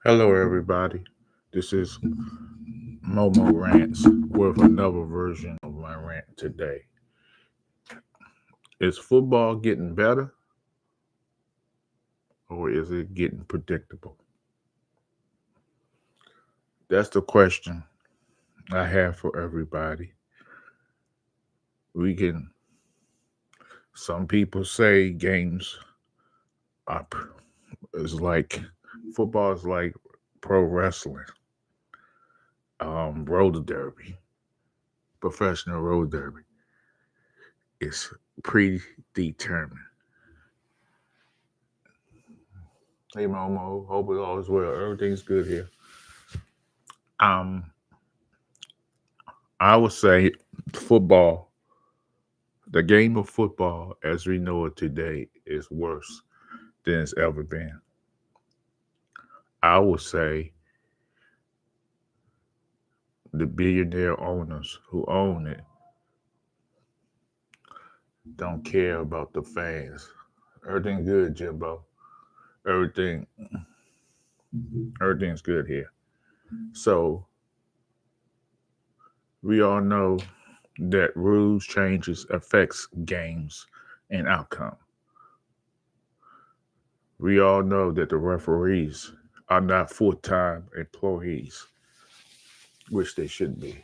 Hello, everybody. This is Momo Rants with another version of my rant today. Is football getting better or is it getting predictable? That's the question I have for everybody. We can, some people say games are, is like, football is like pro wrestling, roller derby, professional roller derby. It's predetermined. Hey Momo, hope it all is well. Everything's good here. Um, I would say football, the game of football as we know it today, is worse than it's ever been. I would say the billionaire owners who own it don't care about the fans. Everything good, Jimbo. Everything, everything's good here. So we all know that rules changes affects games and outcome. We all know that the referees are not full-time employees, which they should be.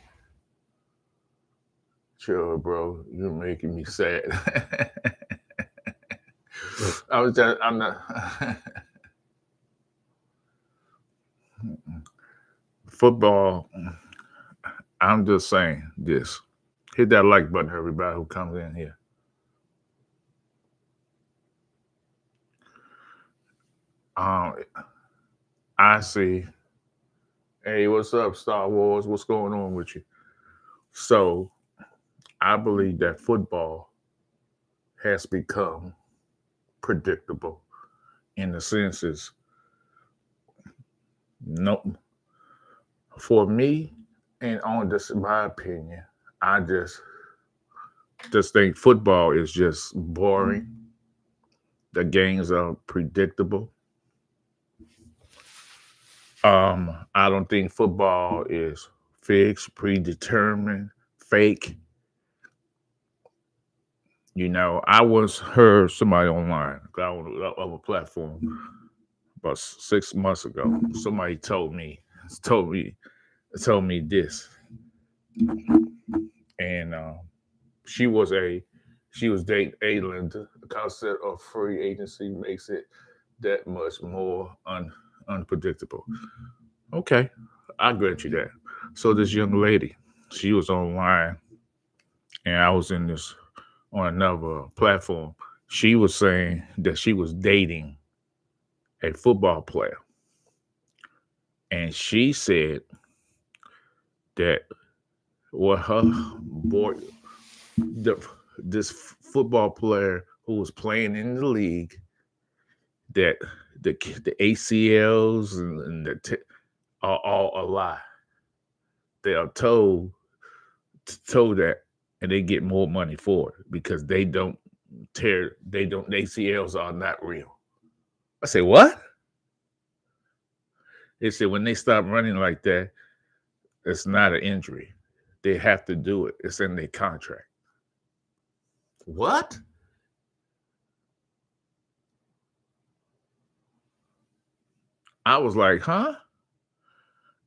Chill, bro. You're making me sad. I'm not. Football, I'm just saying this. Hit that like button, everybody who comes in here. Um, I see. Hey, what's up, Star Wars? What's going on with you? So, I believe that football has become predictable in the senses. No, for me, and on this, my opinion, I just think football is just boring. The games are predictable. I don't think football is fixed, predetermined, fake. I once heard somebody online on a platform about 6 months ago. Somebody told me, told me this, and she was a she was dating a Linda. The concept of free agency makes it that much more unpredictable. Okay, I grant you that. So this young lady, she was online, and I was in this on another platform. She was saying that she was dating a football player, and she said that what her boy, the, this football player who was playing in the league, that the ACLs and are all a lie. They are told that, and they get more money for it because they don't ACLs are not real. I say what? They said when they stop running like that, it's not an injury. They have to do it. It's in their contract. What? I was like, huh?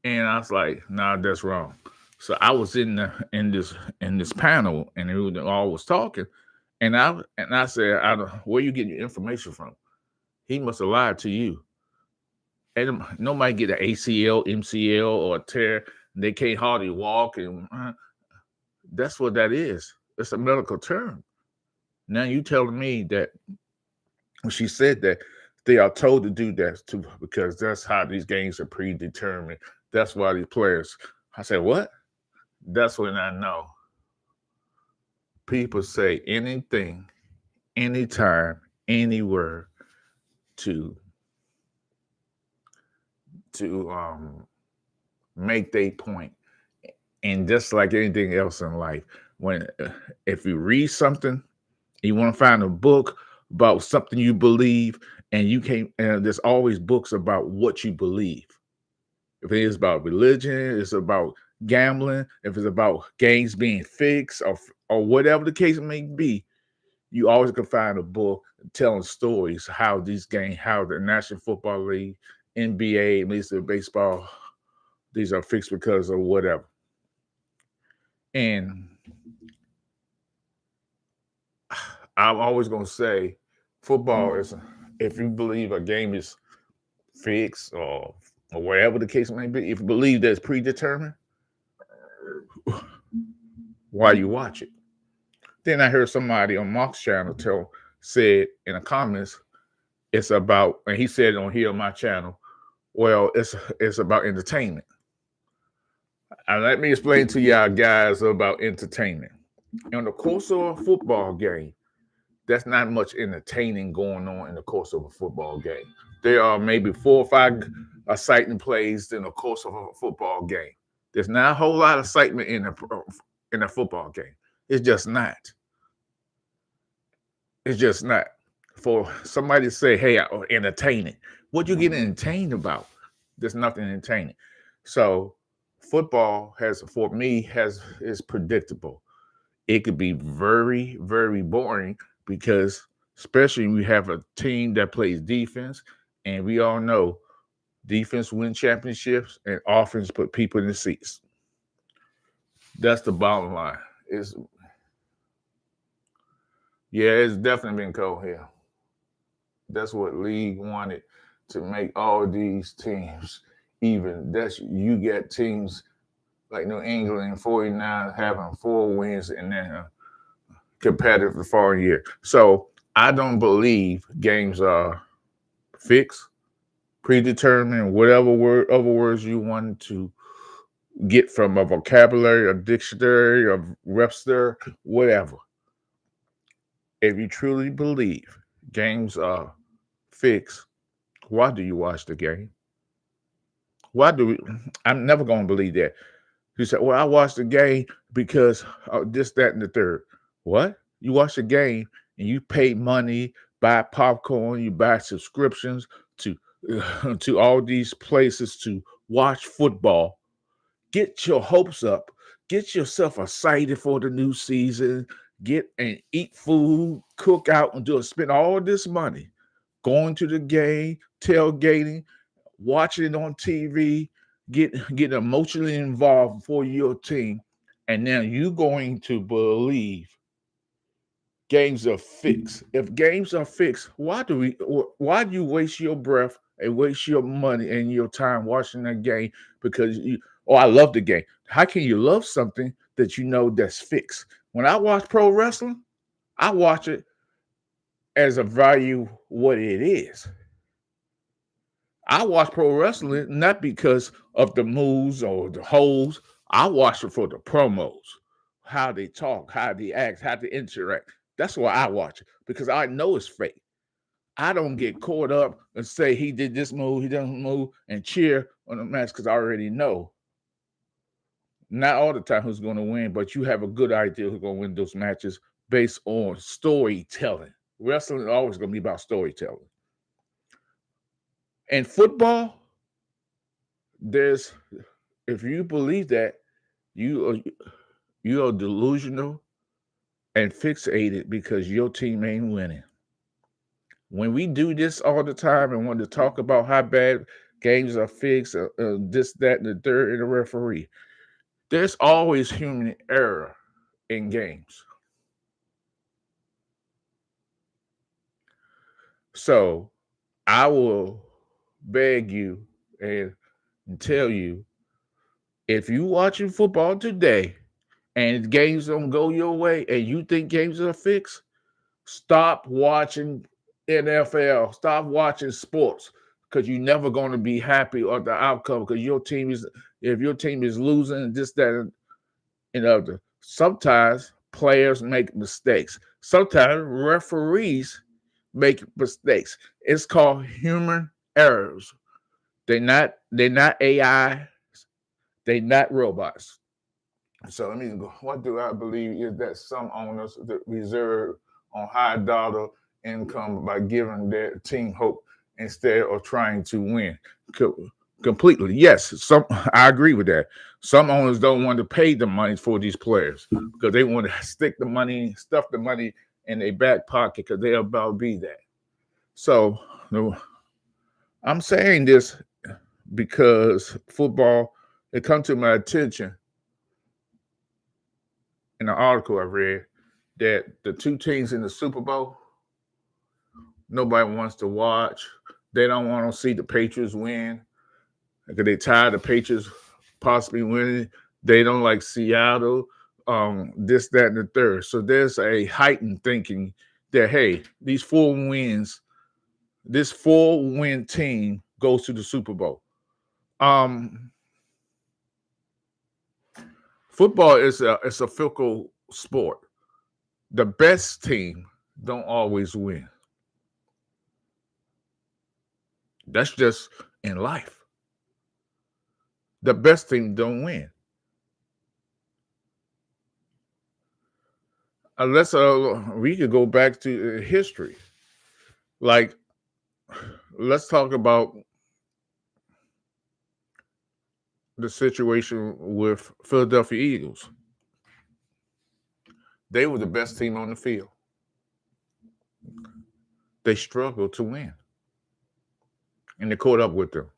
And I was like, nah, that's wrong. So I was in this panel, and they all was talking, and I said, where you getting your information from? He must have lied to you. And nobody get an ACL, MCL, or a tear. They can't hardly walk, and that's what that is. It's a medical term. Now you telling me that when she said that they are told to do that too because that's how these games are predetermined. That's why these players. I said what? That's when I know people say anything, anytime, anywhere to to make their point. And just like anything else in life, When if you read something, you want to find a book about something you believe, and you can't. And there's always books about what you believe. If it is about religion, it's about gambling. If it's about games being fixed, or whatever the case may be, you always can find a book telling stories how these games, how the National Football League, NBA, Major League Baseball, these are fixed because of whatever. And I'm always gonna say, football is, if you believe a game is fixed or wherever the case may be, if you believe that it's predetermined, why you watch it? Then I heard somebody on Mark's channel said in the comments, it's about, and he said on here on my channel, well, it's about entertainment. And let me explain to y'all guys about entertainment. In the course of a football game, that's not much entertaining going on in the course of a football game. There are maybe 4 or 5 exciting plays in the course of a football game. There's not a whole lot of excitement in a football game. It's just not. It's just not. For somebody to say, "Hey, entertaining," what you get entertained about? There's nothing entertaining. So, football for me, is predictable. It could be very, very boring because, especially when you have a team that plays defense, and we all know defense win championships and offense put people in the seats. That's the bottom line. It's definitely been cold here. That's what league wanted, to make all these teams even. You get teams like New England and 49 having 4 wins and then competitive the following year. So I don't believe games are fixed, predetermined, whatever other words you want to get from a vocabulary, a dictionary, a Webster, whatever. If you truly believe games are fixed, why do you watch the game? Why do we? I'm never going to believe that. You said, "Well, I watched the game because this, that, and the third." What? You watch the game and you pay money, buy popcorn, you buy subscriptions to to all these places to watch football. Get your hopes up. Get yourself excited for the new season. Get and eat food, cook out, and spend all this money going to the game, tailgating, watching it on TV, get emotionally involved for your team, and now you going to believe games are fixed. If games are fixed, why do you waste your breath and waste your money and your time watching that game? Because I love the game. How can you love something that you know that's fixed? When I watch pro wrestling, I watch it as a value what it is. I watch pro wrestling not because of the moves or the holds. I watch it for the promos, how they talk, how they act, how they interact. That's why I watch it, because I know it's fake. I don't get caught up and say he did this move, he doesn't move, and cheer on the match because I already know. Not all the time who's going to win, but you have a good idea who's going to win those matches based on storytelling. Wrestling is always going to be about storytelling. And football, if you believe that, you are delusional and fixated because your team ain't winning. When we do this all the time and want to talk about how bad games are fixed, this, that, and the third, and the referee, there's always human error in games. So I will beg you and tell you, if you watching football today and games don't go your way and you think games are fixed, stop watching NFL. Stop watching sports, because you're never going to be happy with the outcome, because if your team is losing, this, that, and other. Sometimes players make mistakes. Sometimes referees make mistakes. It's called human errors. They're not AI. They're not robots. So let me go. What do I believe is that some owners that reserve on high dollar income by giving their team hope instead of trying to win. Co- Completely, yes. Some I agree with that. Some owners don't want to pay the money for these players because they want to stick the money, stuff the money in their back pocket because they're about to be that. So no, I'm saying this because football, it come to my attention in an article I read that the two teams in the Super Bowl, nobody wants to watch. They don't want to see the Patriots win because they tired of the Patriots possibly winning. They don't like Seattle, this, that, and the third. So there's a heightened thinking that, hey, this 4-win team goes to the Super Bowl. Um, Football is a fickle sport. The best team don't always win. That's just in life. The best team don't win. Unless we could go back to history. Like, let's talk about the situation with Philadelphia Eagles. They were the best team on the field. They struggled to win, and they caught up with them.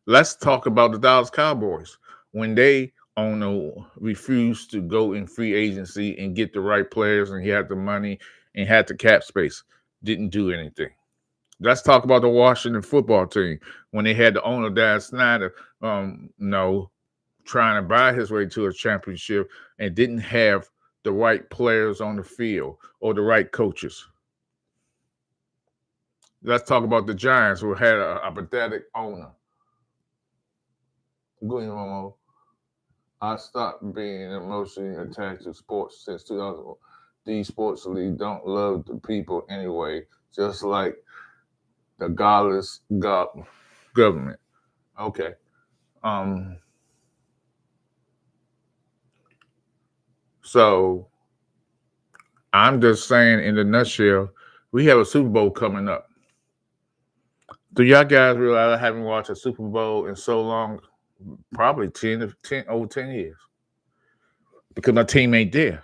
Let's talk about the Dallas Cowboys when they owner refused to go in free agency and get the right players, and he had the money and had the cap space. Didn't do anything. Let's talk about the Washington football team when they had the owner Dan Snyder, no, trying to buy his way to a championship and didn't have the right players on the field or the right coaches. Let's talk about the Giants who had a pathetic owner. Go ahead, Momo. I stopped being emotionally attached to sports since 2000. These sports leagues don't love the people anyway, just like the godless government. Okay. Um. So I'm just saying, in a nutshell, we have a Super Bowl coming up. Do y'all guys realize I haven't watched a Super Bowl in so long? Probably 10 over 10 years because my team ain't there.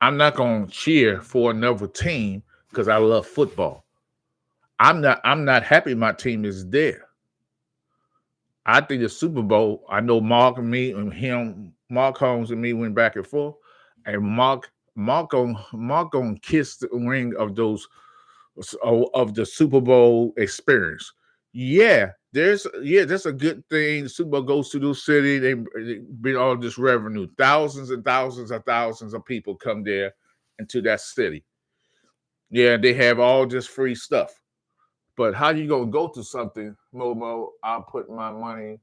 I'm not going to cheer for another team because I love football. I'm not happy my team is there. I think the Super Bowl, I know Mark and me and him, Mark Holmes and me went back and forth, and Mark gonna kiss the ring of those of the Super Bowl experience. That's a good thing. The Super Bowl goes to the city. They bring all this revenue. Thousands and thousands of people come there into that city. Yeah, they have all this free stuff. But how you gonna go to something, Momo? I'll put my money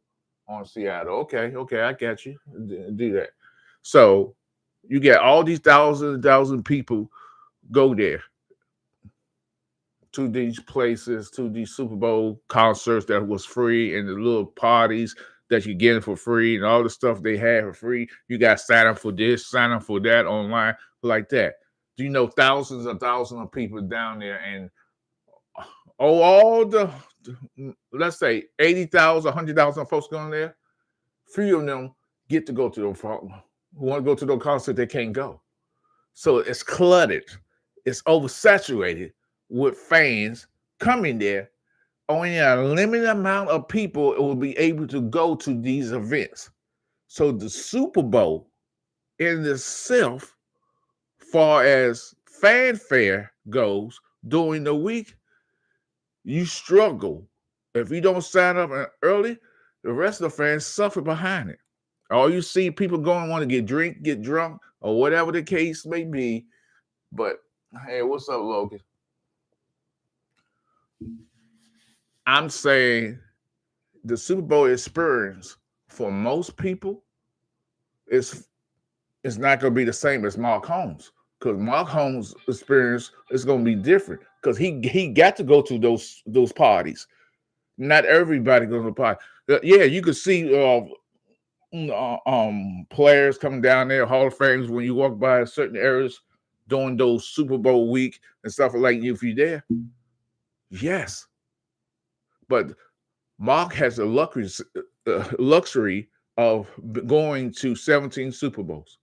on Seattle. Okay, I got you. Do that. So you get all these thousands and thousand people go there to these places, to these Super Bowl concerts that was free, and the little parties that you get for free, and all the stuff they have for free. You got to sign up for this, sign up for that online, like that. Do you know thousands of people down there, and all the let's say 80,000, 100,000 folks going there? Few of them get to go to those who want to go to those concerts, they can't go. So it's cluttered, it's oversaturated with fans coming there. Only a limited amount of people will be able to go to these events. So the Super Bowl in itself, far as fanfare goes, during the week, you struggle. If you don't sign up early, the rest of the fans suffer behind it. All you see people going want to get drunk, or whatever the case may be. But hey, what's up, Logan? I'm saying the Super Bowl experience for most people is not going to be the same as Mark Holmes, because Mark Holmes' experience is going to be different because he got to go to those parties. Not everybody goes to the party. Yeah, you could see players coming down there, Hall of Famers, when you walk by certain areas during those Super Bowl week and stuff like that, if you're there, yes. But Mark has the luxury of going to 17 Super Bowls.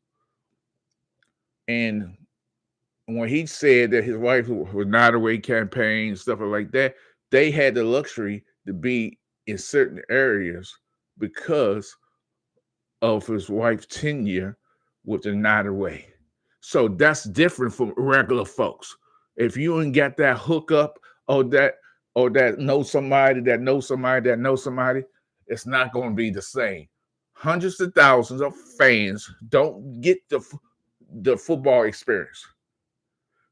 And when he said that his wife was not away campaign, stuff like that, they had the luxury to be in certain areas because of his wife's tenure with the night away. So that's different from regular folks. If you ain't got that hookup or that knows somebody that knows somebody that knows somebody, it's not going to be the same. Hundreds of thousands of fans don't get the football experience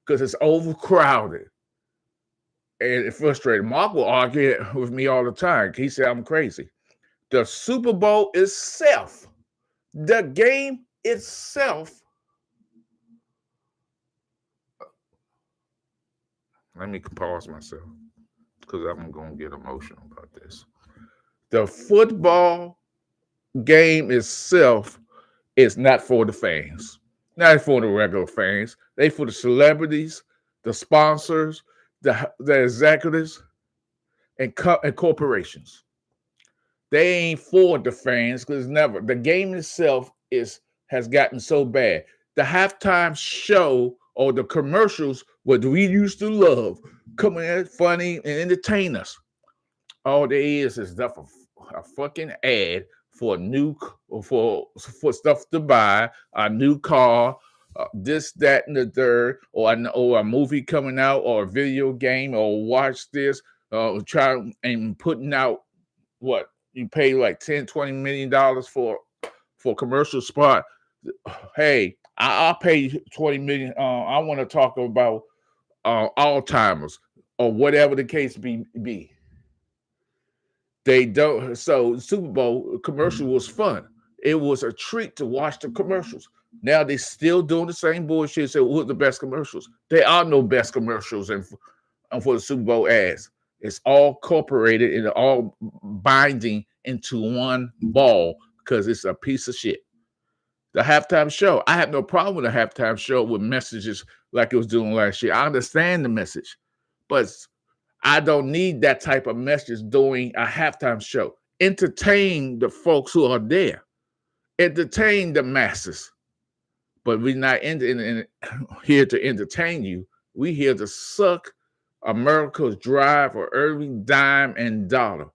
because it's overcrowded and it's frustrating. Mark will argue with me all the time. He said I'm crazy. The Super Bowl itself, the game itself. Let me pause myself because I'm going to get emotional about this. The football game itself is not for the fans, not for the regular fans. They for the celebrities, the sponsors, the executives, and corporations. They ain't for the fans because never. The game itself has gotten so bad. The halftime show or the commercials, what we used to love, coming in funny and entertain us. All there is a fucking ad for for stuff to buy, a new car, this, that, and the third, or a movie coming out, or a video game, or watch this, try and putting out what you pay like $10-20 million for commercial spot. Hey, I'll pay 20 million. I want to talk about Alzheimer's or whatever the case be. They don't. So Super Bowl commercial was fun. It was a treat to watch the commercials. Now they still doing the same bullshit. So what's the best commercials? There are no best commercials and for the Super Bowl ads. It's all corporated and all binding into one ball because it's a piece of shit. The halftime show, I have no problem with a halftime show with messages like it was doing last year. I understand the message, but I don't need that type of message during a halftime show. Entertain the folks who are there. Entertain the masses. But we're not here to entertain you. We're here to suck America's drive for every dime and dollar.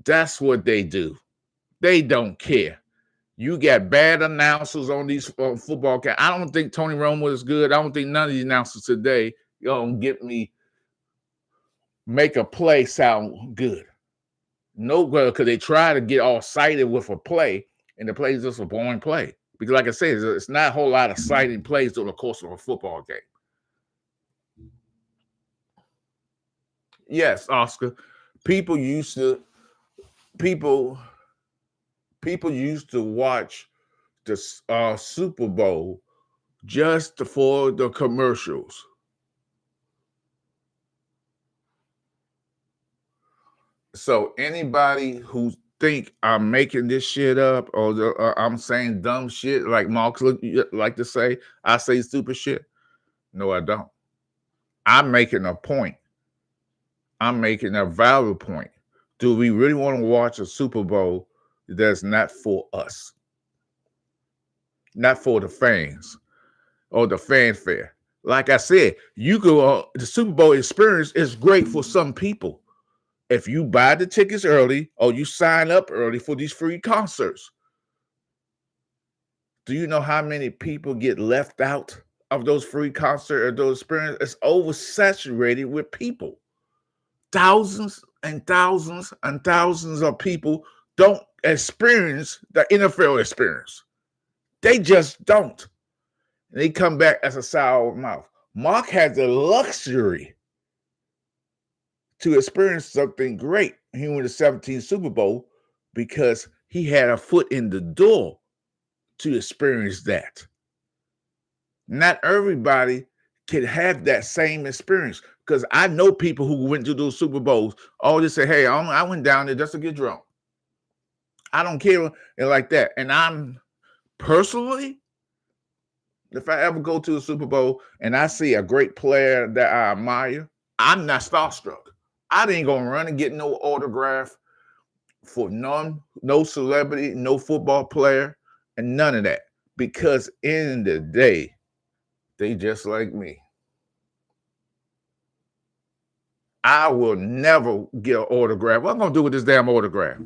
That's what they do. They don't care. You got bad announcers on these football games. I don't think Tony Romo is good. I don't think none of the announcers today gonna get me make a play sound good. No, because they try to get all excited with a play, and the play is just a boring play. Because, like I said, it's not a whole lot of exciting plays during the course of a football game. Yes, Oscar. People used to watch the Super Bowl just for the commercials. So anybody who think I'm making this shit up or I'm saying dumb shit like Mark like to say, I say stupid shit. No, I don't. I'm making a point. I'm making a valid point. Do we really want to watch a Super Bowl that's not for us? Not for the fans or the fanfare. Like I said, the Super Bowl experience is great for some people. If you buy the tickets early or you sign up early for these free concerts, do you know how many people get left out of those free concerts or those experiences? It's oversaturated with people. Thousands and thousands and thousands of people don't experience the NFL experience. They just don't. And they come back as a sour mouth. Mark has the luxury to experience something great. He won the 17th Super Bowl because he had a foot in the door to experience that. Not everybody can have that same experience because I know people who went to those Super Bowls all just say, hey, I went down there just to get drunk. I don't care like that. And I'm personally, if I ever go to a Super Bowl and I see a great player that I admire, I'm not starstruck. I ain't gonna run and get no autograph for no celebrity, no football player, and none of that. Because in the day, they just like me. I will never get an autograph. What am I gonna do with this damn autograph?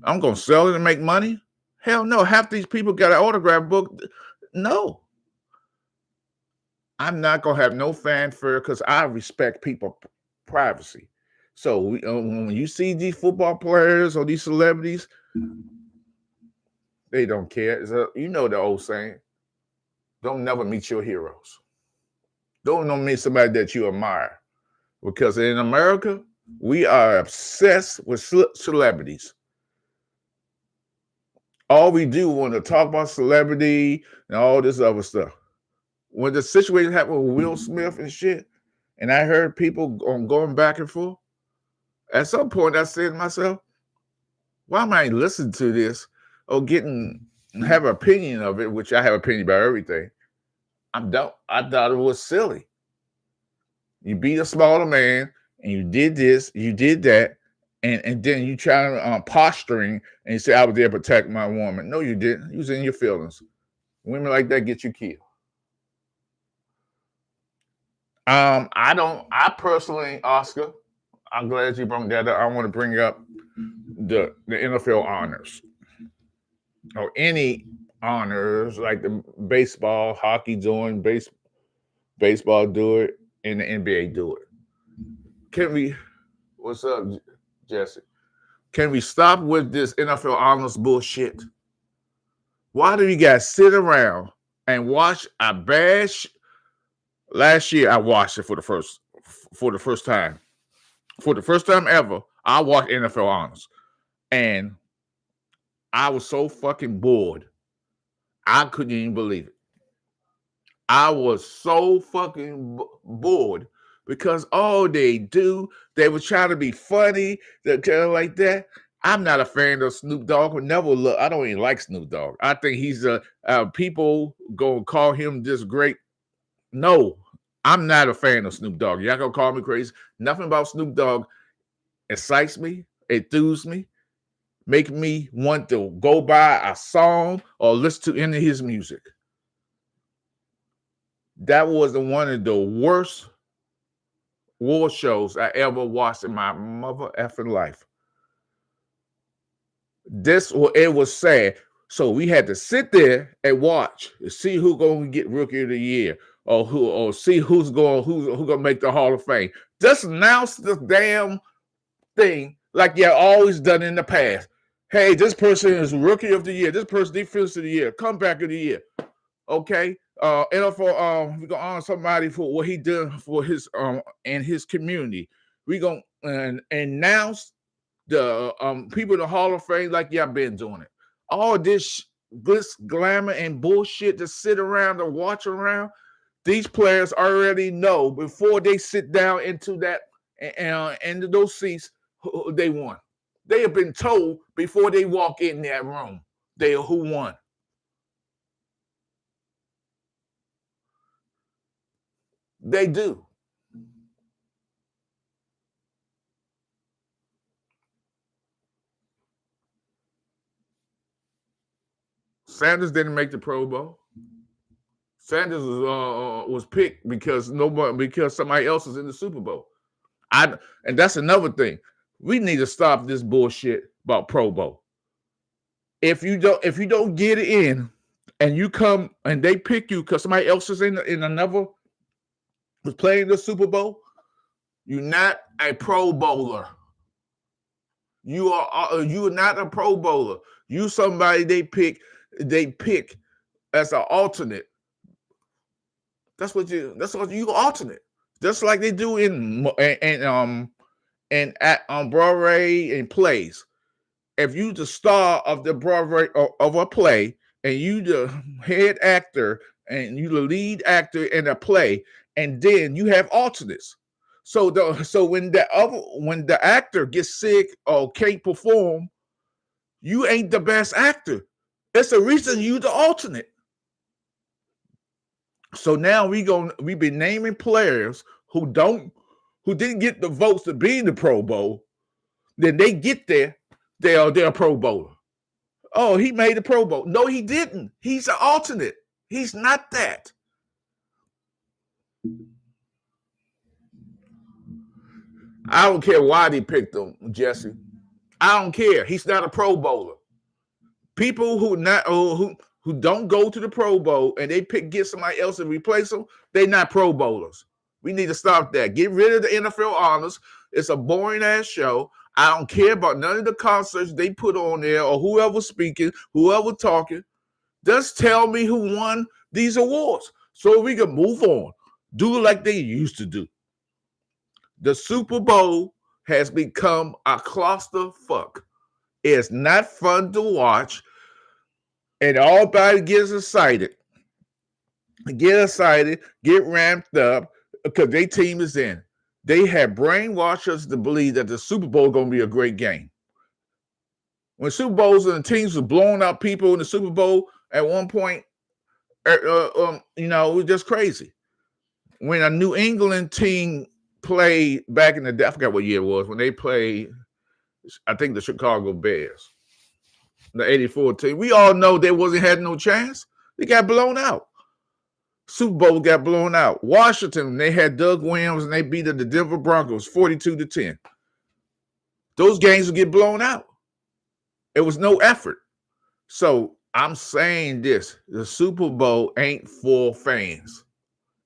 I'm gonna sell it and make money? Hell no. Half these people got an autograph book. No, I'm not gonna have no fanfare because I respect people' privacy. So when you see these football players or these celebrities, they don't care. So, you know the old saying: "Don't never meet your heroes. Don't meet somebody that you admire." Because in America, we are obsessed with celebrities. All we do want to talk about celebrity and all this other stuff. When the situation happened with Will Smith and shit, and I heard people going back and forth, at some point I said to myself, why am I listening to this or have an opinion of it, which I have opinion about everything. I thought it was silly. You beat a smaller man and you did this, you did that, and then you try to posturing and you say, I was there to protect my woman. No, you didn't. You was in your feelings. Women like that get you killed. I personally, Oscar, I'm glad you brought that up. I want to bring up the NFL honors or any honors like the baseball, hockey doing, baseball do it, and the NBA do it. Can we, what's up, Jesse? Can we stop with this NFL honors bullshit? Why do you guys sit around and watch a bad last year I watched it for the first time. For the first time ever, I watched NFL honors. And I was so fucking bored. I couldn't even believe it. I was so fucking bored because all they do, they were trying to be funny, they're kind of like that. I'm not a fan of Snoop Dogg. I don't even like Snoop Dogg. I think he's people gonna call him this great. No, I'm not a fan of Snoop Dogg. Y'all gonna call me crazy. Nothing about Snoop Dogg excites me, enthuses me, make me want to go buy a song or listen to any of his music. That was one of the worst war shows I ever watched in my mother effing life. It was sad. So we had to sit there and watch to see who's going to get Rookie of the Year or see who's gonna make the Hall of Fame. Just announce the damn thing like you always done in the past. Hey, this person is Rookie of the Year. This person Defense of the Year, Comeback of the Year. Okay, NFL. We gonna honor somebody for what he did for his and his community. We gonna announce the people in the Hall of Fame like y'all been doing it. All this glamour and bullshit to sit around and watch around. These players already know before they sit down into that into those seats they won. They have been told before they walk in that room who won. They do. Sanders didn't make the Pro Bowl. Sanders was picked because somebody else is in the Super Bowl. And that's another thing. We need to stop this bullshit about Pro Bowl. If you don't get it in, and you come and they pick you because somebody else is in another was playing the Super Bowl, you're not a Pro Bowler. You are not a Pro Bowler. You somebody they pick as an alternate. That's what you alternate. Just like they do in Broadway and plays. If you the star of the Broadway of a play and you the head actor and you the lead actor in a play, and then you have alternates. So when the actor gets sick or can't perform, You ain't the best actor. It's the reason you the alternate. So now we been naming players who didn't get the votes to be in the Pro Bowl. Then they get there, they're a Pro Bowler. Oh, he made the Pro Bowl. No, he didn't. He's an alternate. He's not that. I don't care why they picked him, Jesse. I don't care. He's not a Pro Bowler. People who don't go to the Pro Bowl and they get somebody else to replace them, they're not Pro Bowlers. We need to stop that. Get rid of the NFL honors. It's a boring ass show. I don't care about none of the concerts they put on there or whoever speaking, whoever talking. Just tell me who won these awards so we can move on. Do it like they used to do. The Super Bowl has become a clusterfuck. It's not fun to watch. And everybody gets excited. Get ramped up because their team is in. They have brainwashed us to believe that the Super Bowl is going to be a great game. When Super Bowls and the teams were blowing out people in the Super Bowl at one point, it was just crazy. When a New England team played back in the day, I forgot what year it was, when they played, I think the Chicago Bears, the 84 team, we all know they had no chance. They got blown out. Super Bowl got blown out. Washington, they had Doug Williams and they beat the Denver Broncos 42-10. Those games would get blown out. It was no effort. So I'm saying this, the Super Bowl ain't for fans.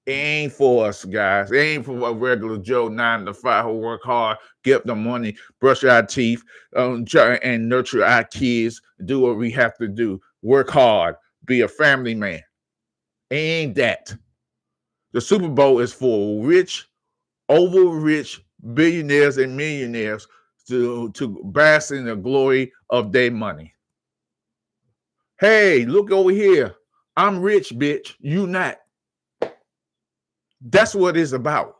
It ain't for us, guys. It ain't for a regular Joe 9 to 5 who work hard, get the money, brush our teeth, and nurture our kids, do what we have to do, work hard, be a family man. It ain't that. The Super Bowl is for rich, over-rich billionaires and millionaires to bask in the glory of their money. Hey, look over here. I'm rich, bitch. You not. That's what it's about.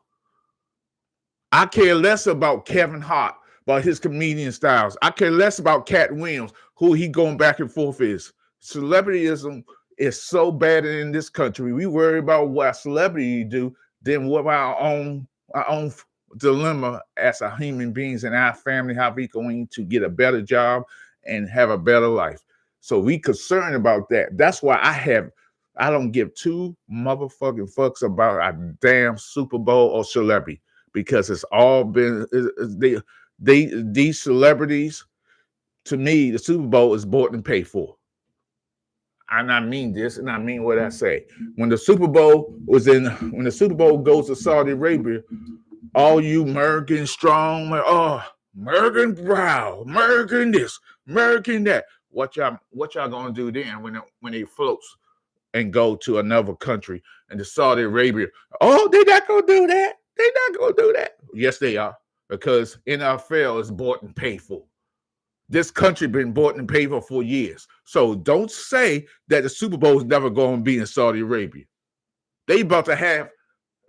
I care less about Kevin Hart, about his comedian styles. I care less about Cat Williams, who he going back and forth is. Celebrityism is so bad in this country. We worry about what celebrity do than what our own dilemma as a human beings and our family, how we going to get a better job and have a better life. So we concerned about that. That's why I don't give two motherfucking fucks about a damn Super Bowl or celebrity, because it's all been these celebrities. To me, the Super Bowl is bought and paid for. And I mean this, and I mean what I say. When the Super Bowl goes to Saudi Arabia, all you American strong, American proud, American this, American that. What y'all gonna do then when it floats and go to another country and to Saudi Arabia? Oh, they're not gonna do that. They're not gonna do that. Yes, they are, because NFL is bought and paid for. This country been bought and paid for years. So don't say that the Super Bowl is never going to be in Saudi Arabia. They got an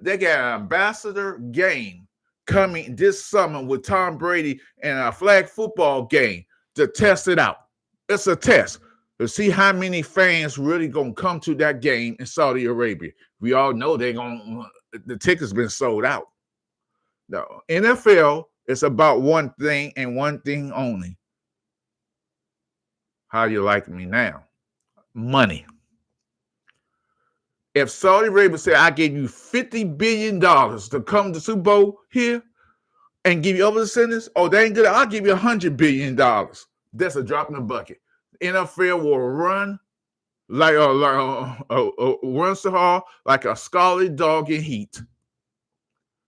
ambassador game coming this summer with Tom Brady and a flag football game to test it out. It's a test to see how many fans really going to come to that game in Saudi Arabia. We all know the tickets been sold out. The NFL is about one thing and one thing only. How you like me now? Money. If Saudi Arabia said, I gave you $50 billion to come to Super Bowl here and give you other sentence, they ain't good. I'll give you $100 billion. That's a drop in the bucket. NFL will run run so hard like a scarlet dog in heat.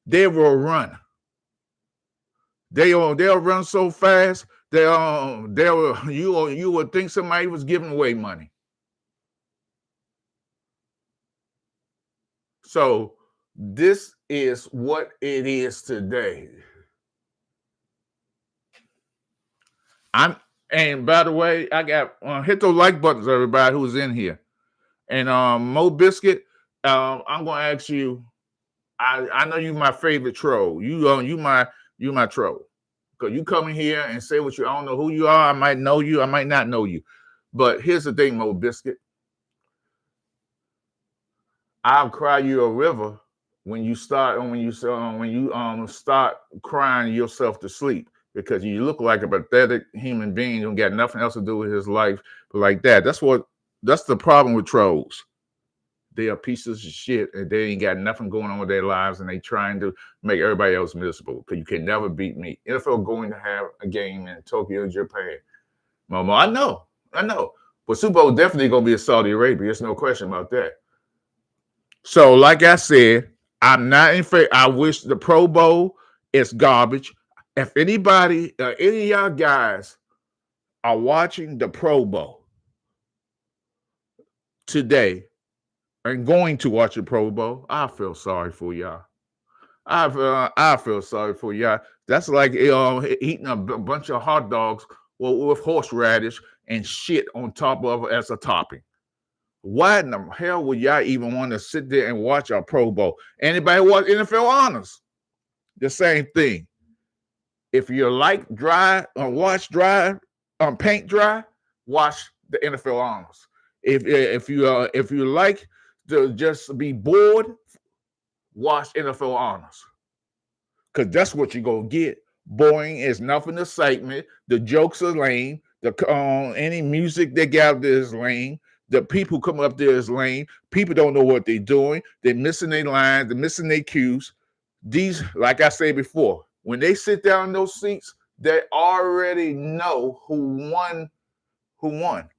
They will run. They'll run so fast. You would think somebody was giving away money. So this is what it is today. And by the way, I got hit those like buttons, everybody who's in here. And Mo Biscuit, I'm gonna ask you. I know you my favorite troll. You my troll. Because you come in here and say what you, I don't know who you are. I might know you. I might not know you. But here's the thing, Mo Biscuit. I'll cry you a river when you start start crying yourself to sleep because you look like a pathetic human being who got nothing else to do with his life but like that. That's the problem with trolls. They are pieces of shit and they ain't got nothing going on with their lives and they trying to make everybody else miserable because you can never beat me. NFL going to have a game in Tokyo, Japan. Momo, I know. But Super Bowl definitely gonna be in Saudi Arabia. There's no question about that. So, like I said, I'm not in favor. I wish the Pro Bowl is garbage. If anybody, any of y'all guys are watching the Pro Bowl today and going to watch the Pro Bowl, I feel sorry for y'all. I feel sorry for y'all. That's like eating a bunch of hot dogs with horseradish and shit on top of it as a topping. Why in the hell would y'all even want to sit there and watch a Pro Bowl? Anybody watch NFL honors? The same thing. If you like dry, watch dry, paint dry, watch the NFL honors. If you like to just be bored, watch NFL honors. Because that's what you're gonna get. Boring is nothing excitement. The jokes are lame. The any music they got there is lame. The people come up there is lame. People don't know what they're doing. They're missing their lines. They're missing their cues. These, like I said before, when they sit down in those seats, they already know who won. Who won?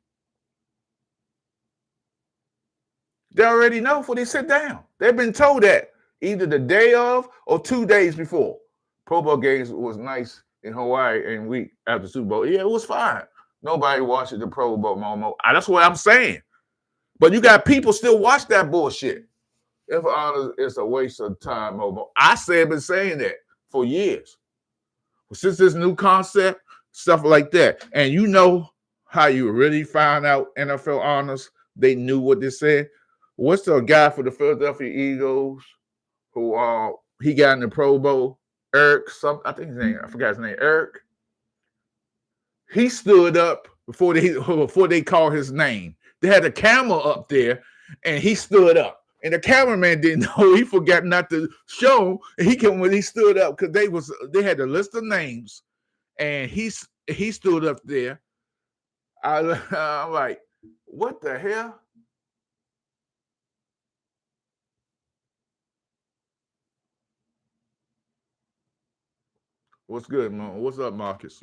They already know before they sit down. They've been told that either the day of or 2 days before. Pro Bowl games was nice in Hawaii and week after Super Bowl. Yeah, it was fine. Nobody watches the Pro Bowl, Momo. That's what I'm saying. But you got people still watch that bullshit. If honors, it's a waste of time, Momo. Been saying that for years. Since this new concept, stuff like that. And you know how you really found out NFL honors, they knew what they said. What's the guy for the Philadelphia Eagles who he got in the Pro Bowl? Eric, I think his name, I forgot his name, Eric. He stood up before they called his name. They had a camera up there, and he stood up. And the cameraman didn't know. He forgot not to show. And when he stood up because they had a list of names, and he stood up there. I'm like, what the hell? What's good, man? What's up, Marcus?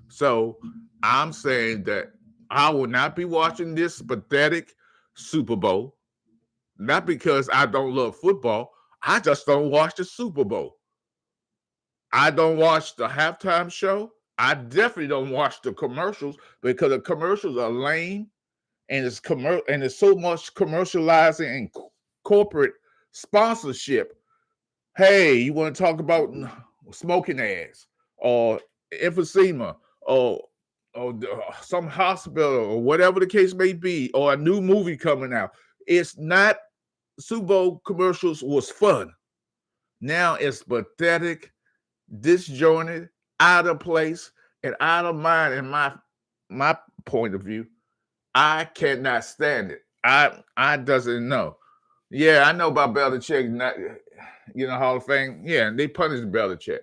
So I'm saying that I will not be watching this pathetic Super Bowl, not because I don't love football. I just don't watch the Super Bowl. I don't watch the halftime show. I definitely don't watch the commercials because the commercials are lame and it's so much commercializing and corporate sponsorship. Hey, you want to talk about smoking ads or emphysema or some hospital or whatever the case may be, or a new movie coming out. It's not. Super Bowl commercials was fun. Now it's pathetic, disjointed, out of place, and out of mind. In my point of view, I cannot stand it. I doesn't know. Yeah, I know about Belichick, not Hall of Fame. Yeah, and they punished Belichick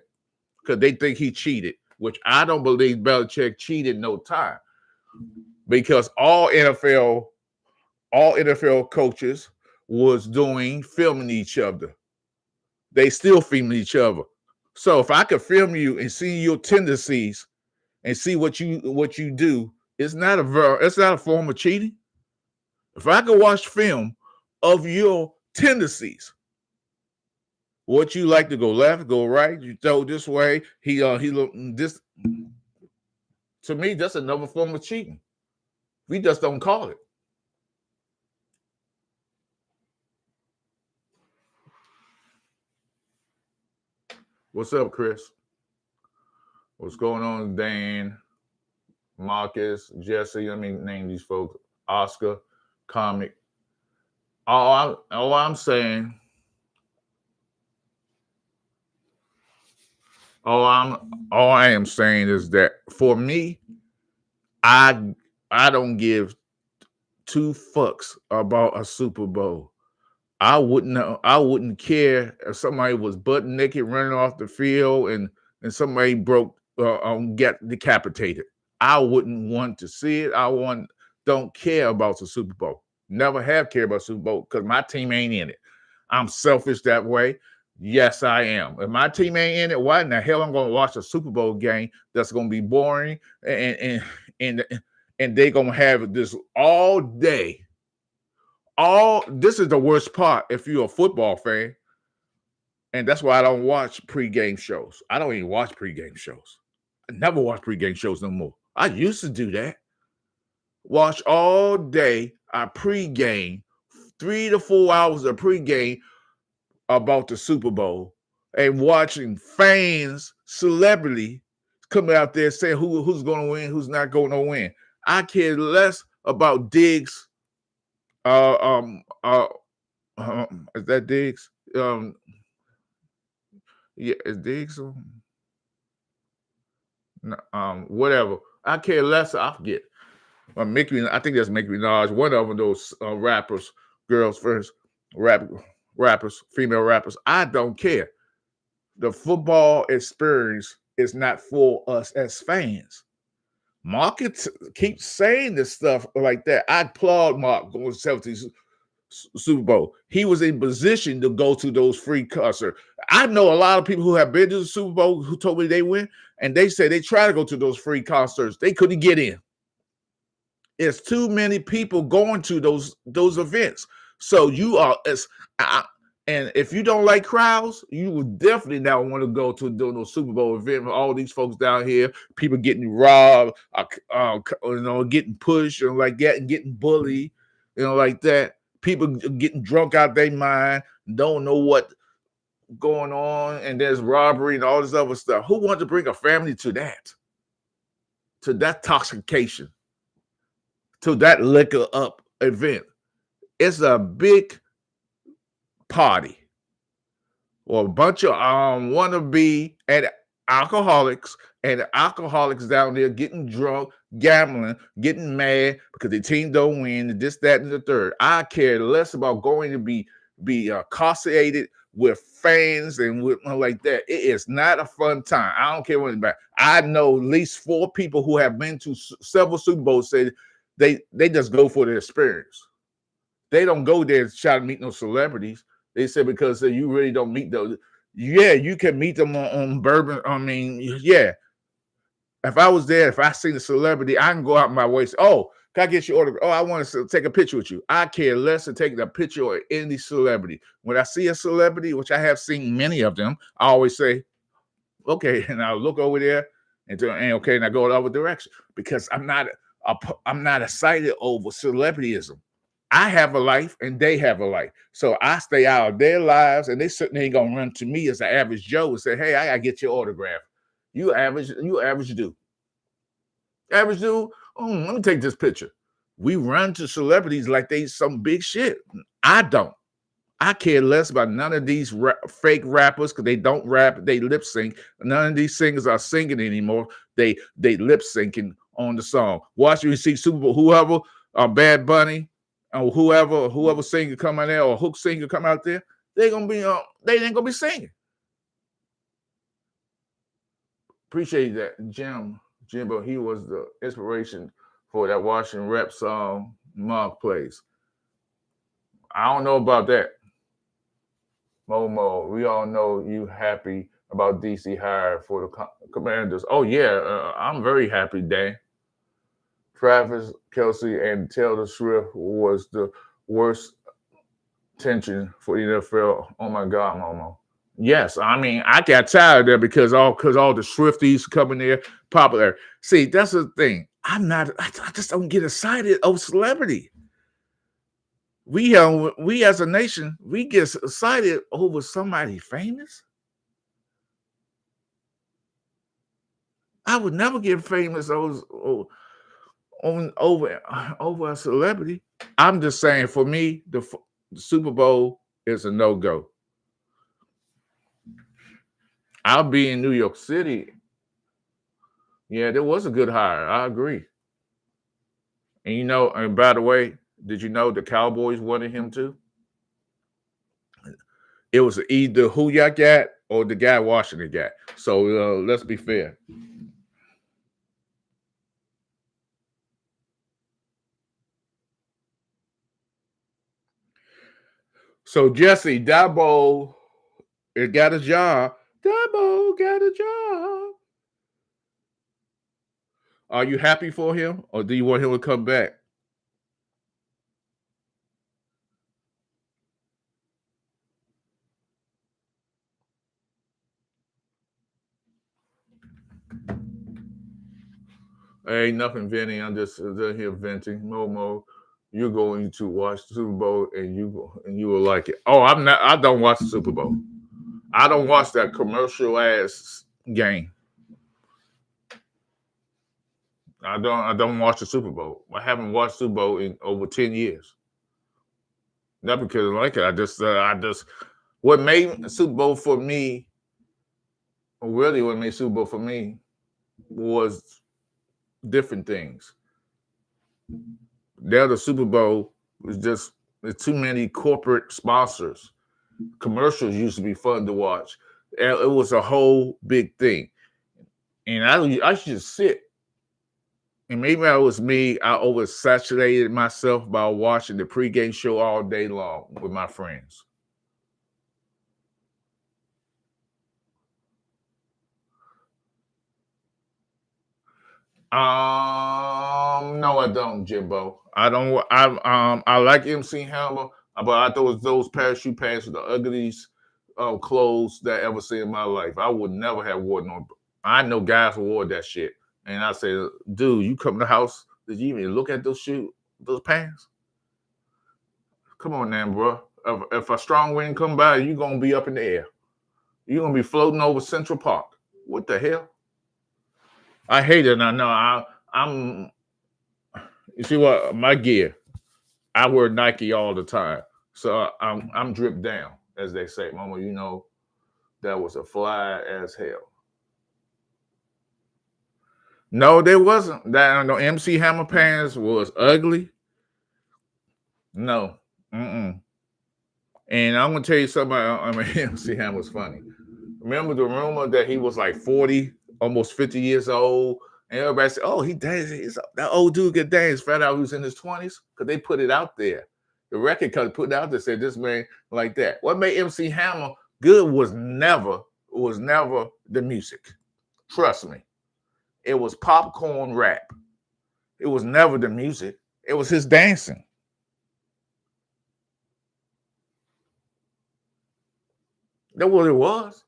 because they think he cheated, which I don't believe Belichick cheated no time. Because all NFL coaches was filming each other. They still filming each other. So if I could film you and see your tendencies and see what you do, it's not a form of cheating. If I could watch film of your tendencies, what you like to go left, go right, you throw this way, he look this. To me, that's another form of cheating. We just don't call it. What's up, Chris? What's going on, Dan, Marcus, Jesse? Let me name these folks. Oscar, Comic. All I'm saying, All I am saying is that for me, I I don't give two fucks about a Super Bowl. I wouldn't care if somebody was butt naked running off the field and somebody get decapitated. I wouldn't want to see it. Don't care about the Super Bowl. Never have cared about Super Bowl because my team ain't in it. I'm selfish that way. Yes, I am. If my team ain't in it, why in the hell I'm going to watch a Super Bowl game that's going to be boring and and they gonna have this all day. All this is the worst part if you're a football fan, and that's why I don't watch pregame shows. I don't even watch pregame shows. I never watch pregame shows no more. I used to do that. Watch all day. I pregame 3 to 4 hours of pregame about the Super Bowl and watching fans, celebrity coming out there saying who's going to win, who's not going to win. I care less about Diggs. Uh, um, uh, is that Diggs? Yeah, is Diggs? No, whatever. I care less. I forget. I think that's Nicki Minaj. One of them, those rappers, girls first, rappers, female rappers. I don't care. The football experience is not for us as fans. Mark keeps saying this stuff like that. I applaud Mark going to 70s Super Bowl. He was in position to go to those free concerts. I know a lot of people who have been to the Super Bowl who told me they went, and they said they try to go to those free concerts. They couldn't get in. It's too many people going to those events. So you are and if you don't like crowds, you would definitely not want to go to those Super Bowl event with all these folks down here, people getting robbed, getting pushed and like that, and getting bullied, like that. People getting drunk out their mind, don't know what going on, and there's robbery and all this other stuff. Who wants to bring a family to that? To that toxication? To that liquor up event? It's a big party or a bunch of wannabe and alcoholics down there getting drunk, gambling, getting mad because the team don't win, this, that, and the third. I care less about going to be associated with fans and with like that. It is not a fun time. I don't care what it's about. I know at least 4 people who have been to several Super Bowls say they just go for the experience. They don't go there to try to meet no celebrities. They said because you really don't meet those. Yeah, you can meet them on bourbon. I mean, yeah. If I was there, if I see the celebrity, I can go out my way and say, oh, can I get your autograph? Oh, I want to take a picture with you. I care less than taking a picture of any celebrity. When I see a celebrity, which I have seen many of them, I always say, okay, and I'll look over there and I go the other direction because I'm not excited over celebrityism. I have a life and they have a life. So I stay out of their lives and they certainly ain't gonna run to me as an average Joe and say, hey, I gotta get your autograph. You average dude. Average dude, let me take this picture. We run to celebrities like they some big shit. I don't. I care less about none of these fake rappers because they don't rap, they lip sync. None of these singers are singing anymore. They lip syncing on the song. Watch you see Super Bowl, whoever, Bad Bunny, or whoever singer come out there or hook singer come out there, they ain't gonna be singing. Appreciate that, Jimbo. He was the inspiration for that Washington rap song Mark plays. I don't know about that. Momo, we all know you happy about DC hire for the Commanders. Oh yeah, I'm very happy, Dan. Travis Kelsey and Taylor Swift was the worst tension for the NFL. Oh my God, Momo. Yes, I mean I got tired of that because all the Swifties coming there popular. See, that's the thing. I just don't get excited over celebrity. We as a nation, we get excited over somebody famous. I would never get famous over a celebrity. I'm just saying, for me, the Super Bowl is a no-go. I'll be in New York City. Yeah, there was a good hire. I agree. And and by the way, did you know the Cowboys wanted him too? It was either who y'all got or the guy Washington got. So let's be fair. So Jesse Dabo, it got a job. Dabo got a job. Are you happy for him, or do you want him to come back? Ain't nothing venting. I'm just here venting. Momo, you're going to watch the Super Bowl, and you will like it. Oh, I'm not. I don't watch the Super Bowl. I don't watch that commercial ass game. I don't watch the Super Bowl. I haven't watched Super Bowl in over 10 years. Not because I like it. I just what made Super Bowl for me. Really, what made Super Bowl for me was different things. There, the Super Bowl was just there's too many corporate sponsors. Commercials used to be fun to watch. It was a whole big thing, and I should just sit. And maybe that was me. I oversaturated myself by watching the pregame show all day long with my friends. No, I don't, Jimbo. I don't. I like MC Hammer, but I thought those parachute pants were the ugliest clothes that I ever seen in my life. I would never have worn on. I know guys who wore that shit, and I say, dude, you come to the house? Did you even look at those pants? Come on, now, bro. If a strong wind come by, you gonna be up in the air. You're gonna be floating over Central Park. What the hell? I hate it. I know. I'm. You see what? My gear. I wear Nike all the time, so I'm dripped down, as they say. Mama, that was a fly as hell. No, there wasn't. That no MC Hammer pants was ugly. No. Mm-mm. And I'm gonna tell you something. I mean, MC Hammer was funny. Remember the rumor that he was like 40, almost 50 years old, and everybody said, "Oh, he dances. That old dude could dance." Found out he was in his 20s because they put it out there. The record company put it out there, said this man like that. What made MC Hammer good was never the music. Trust me, it was popcorn rap. It was never the music. It was his dancing. That's what it was.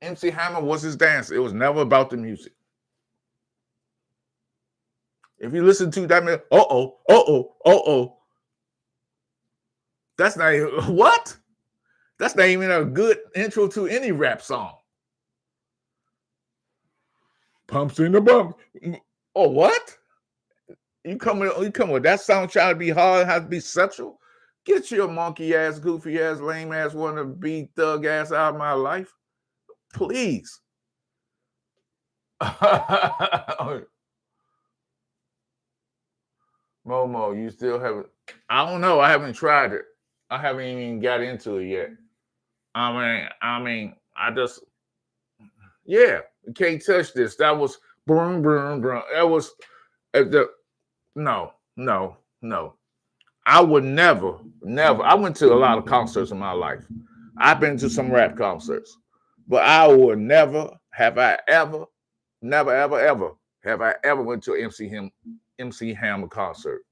MC Hammer was his dance. It was never about the music. If you listen to that man, that's not even, what? That's not even a good intro to any rap song. Pumps in the bump. Oh, what? You come with that sound trying to be hard, has to be sexual? Get your monkey ass, goofy ass, lame ass, wanna be thug ass out of my life. Please. Momo, you still haven't. I don't know. I haven't tried it. I haven't even got into it yet. I just, yeah, you can't touch this. That was boom, boom, boom. That was the no, no, no. I would never, never. I went to a lot of concerts in my life. I've been to some rap concerts, but I would never have I ever, never, ever, ever have I ever went to an MC Hammer concert.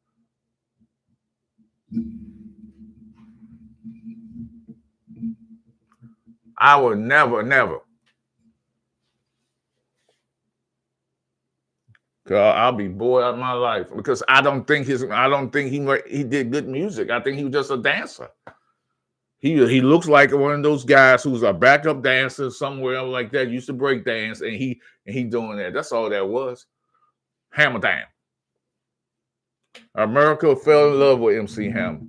I would never, never. I'll be bored out of my life because I don't think he did good music. I think he was just a dancer. He looks like one of those guys who's a backup dancer somewhere like that. Used to break dance, and he doing that. That's all that was. Hammer down. America fell in love with MC Hammer.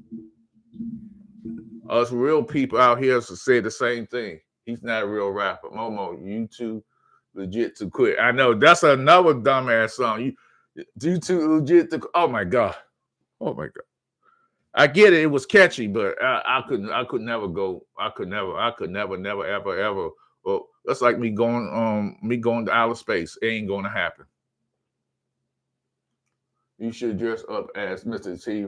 Us real people out here say the same thing. He's not a real rapper. Momo, you too legit to quit. I know that's another dumbass song. You too legit to. Oh my god. Oh my god. I get it. It was catchy, but I couldn't. I could never go. I could never. I could never, never, ever, ever. Well, that's like me going to outer space. It ain't going to happen. You should dress up as Mr. T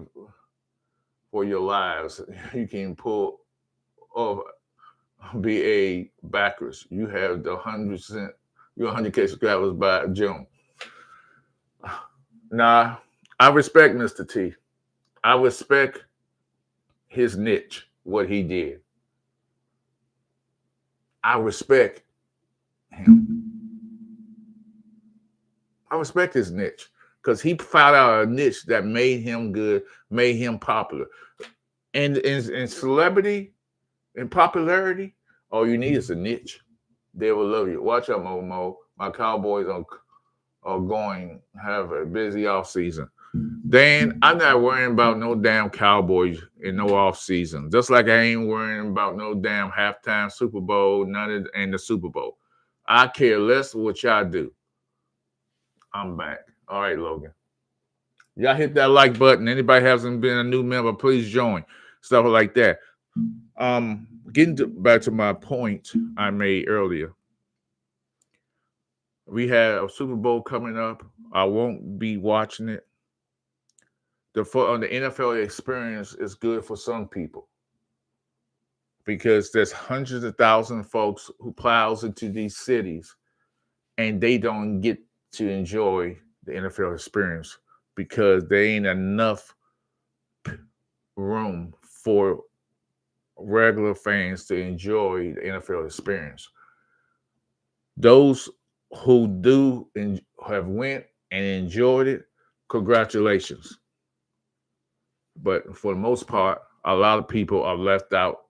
for your lives. You can pull off BA backwards. You have the 100%. You're 100K subscribers by June. Nah, I respect Mr. T. I respect his niche, what he did. I respect him. I respect his niche because he found out a niche that made him good, made him popular. And in celebrity and popularity, all you need is a niche. They will love you. Watch out, Momo. My Cowboys are going to have a busy off season. Dan, I'm not worrying about no damn Cowboys in no off season. Just like I ain't worrying about no damn halftime Super Bowl, none of and the Super Bowl. I care less what y'all do. I'm back. All right, Logan. Y'all hit that like button. Anybody hasn't been a new member, please join. Stuff like that. Back to my point I made earlier. We have a Super Bowl coming up. I won't be watching it. The NFL experience is good for some people because there's hundreds of thousands of folks who plows into these cities and they don't get to enjoy the NFL experience because there ain't enough room for regular fans to enjoy the NFL experience. Those who do and have went and enjoyed it, congratulations. But for the most part, a lot of people are left out.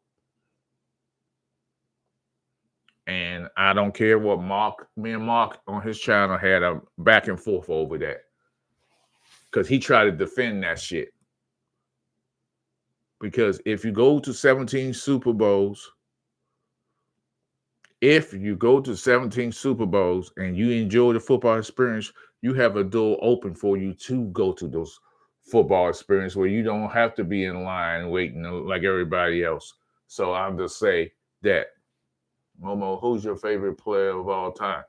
And I don't care what me and Mark on his channel had a back and forth over that. Because he tried to defend that shit. Because if you go to 17 Super Bowls, and you enjoy the football experience, you have a door open for you to go to those football experience where you don't have to be in line waiting like everybody else. So I'll just say that. Momo, who's your favorite player of all time?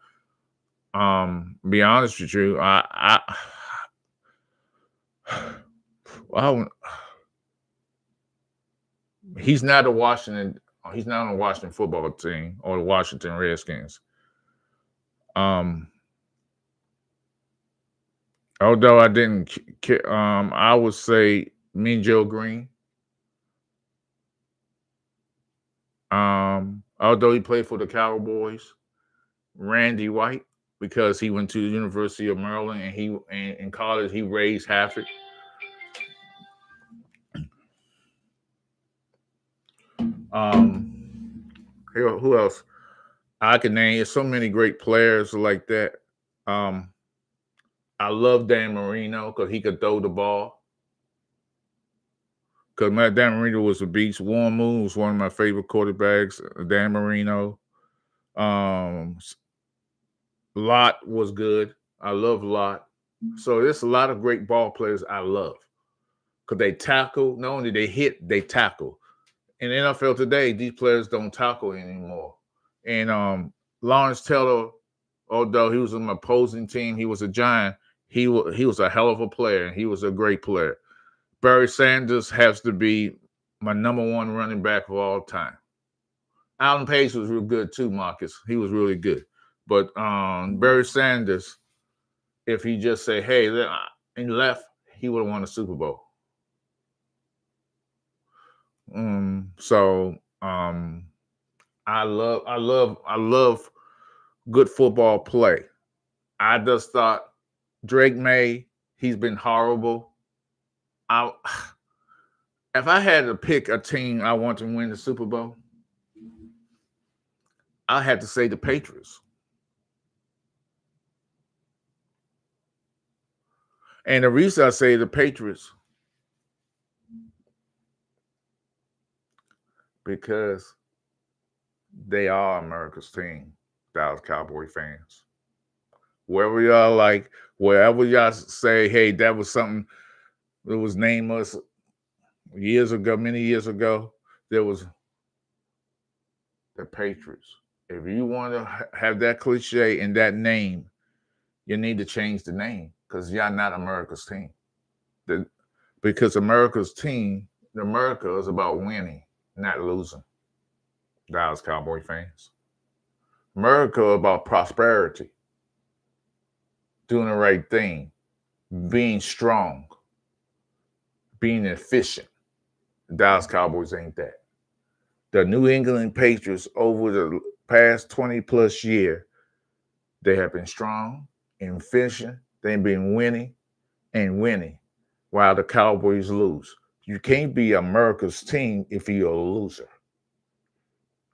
Be honest with you, he's not on the Washington football team or the Washington Redskins. Although I didn't, I would say Mean Joe Green. Although he played for the Cowboys, Randy White, because he went to the University of Maryland and in college he raised Hafford. Who else? I can name. There's so many great players like that. I love Dan Marino because he could throw the ball. Because Dan Marino was a beast. Warren Moon was one of my favorite quarterbacks. Dan Marino. Lott was good. I love Lott. So there's a lot of great ball players I love. Because they tackle. Not only they hit, they tackle. In the NFL today, these players don't tackle anymore. And Lawrence Taylor, although he was on an opposing team, he was a Giant. He was a hell of a player, and he was a great player. Barry Sanders has to be my number one running back of all time. Alan Pace was real good too, Marcus. He was really good. But Barry Sanders, if he just say, hey, and left, he would have won the Super Bowl. I love good football play. I just thought Drake May, he's been horrible. If I had to pick a team I want to win the Super Bowl, I had to say the Patriots. And the reason I say the Patriots, because They are America's team, Dallas Cowboy fans. Wherever y'all like, wherever y'all say, hey, that was something that was named us years ago, many years ago, there was the Patriots. If you want to have that cliche and that name, you need to change the name because y'all not America's team. The, because America's team, America is about winning, not losing. Dallas Cowboy fans. America about prosperity, doing the right thing, being strong, being efficient. The Dallas Cowboys ain't that. The New England Patriots over the past 20 plus year, they have been strong and efficient. They've been winning and winning while the Cowboys lose. You can't be America's team if you're a loser.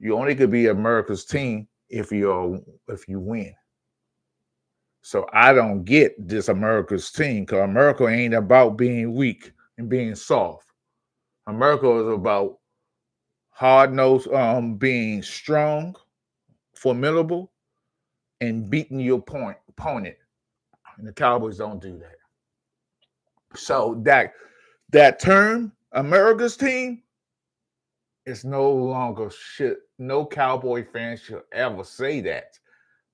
You only could be America's team if you win. So I don't get this America's team because America ain't about being weak and being soft. America is about hard nosed, being strong, formidable, and beating your opponent. And the Cowboys don't do that. So that term, America's team, is no longer shit. No Cowboy fan should ever say that.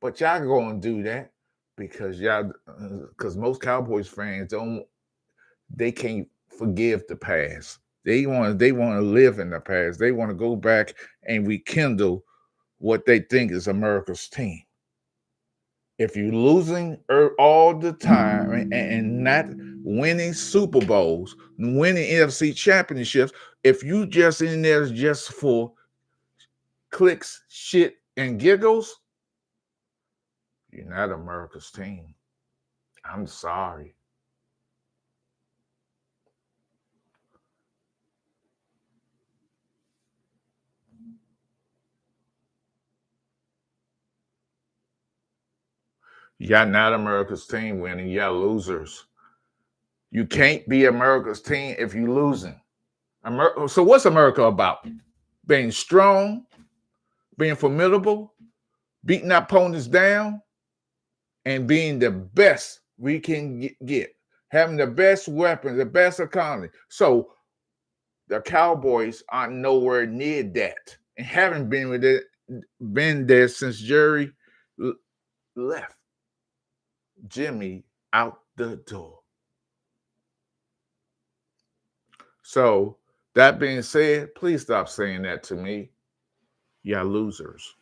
But y'all gonna do that because most Cowboys fans they can't forgive the past. They want to live in the past. They want to go back and rekindle what they think is America's team. If you're losing all the time and not winning Super Bowls, winning NFC championships, if you just in there just for clicks, shit, and giggles, you're not America's team. I'm sorry. Y'all not America's team winning. Y'all losers. You can't be America's team if you're losing. So what's America about? Being strong, being formidable, beating opponents down, and being the best we can get. Having the best weapons, the best economy. So the Cowboys aren't nowhere near that and haven't been there since Jerry left Jimmy out the door. So that being said, please stop saying that to me. Yeah, losers.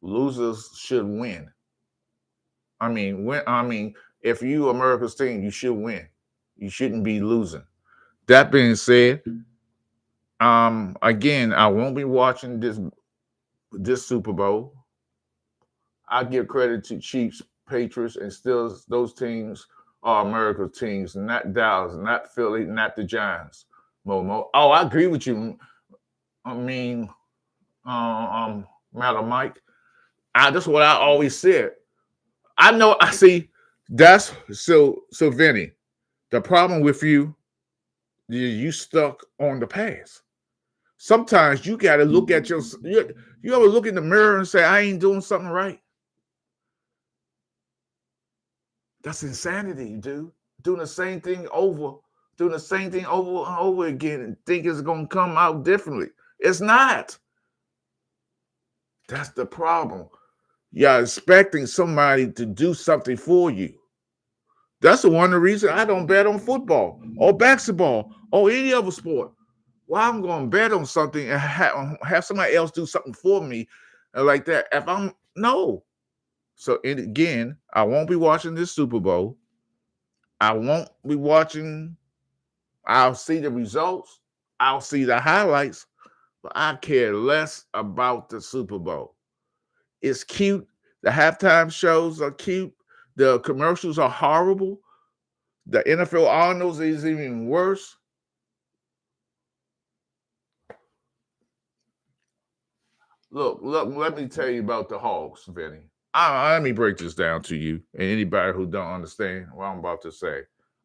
Losers should win. If you America's team, you should win. You shouldn't be losing. That being said, again, I won't be watching this Super Bowl. I give credit to Chiefs, Patriots, and still those teams are America's teams, not Dallas, not Philly, not the Giants. Momo. Oh, I agree with you. I mean, Matter Mike. That's what I always said. I know. I see. That's so. Vinny, the problem with you stuck on the past. Sometimes you got to look at you ever look in the mirror and say, I ain't doing something right. That's insanity, dude. Doing the same thing over, doing the same thing over and over again and think it's going to come out differently. It's not. That's the problem. You're expecting somebody to do something for you. That's the one of the reason I don't bet on football or basketball or any other sport. Why I'm going to bet on something and have somebody else do something for me like that? If I'm no. So again, I won't be watching this Super Bowl. I won't be watching. I'll see the results. I'll see the highlights, but I care less about the Super Bowl. It's cute. The halftime shows are cute. The commercials are horrible. The NFL Arnold's is even worse. Look, let me tell you about the Hogs, Vinny. Let me break this down to you and anybody who don't understand what I'm about to say.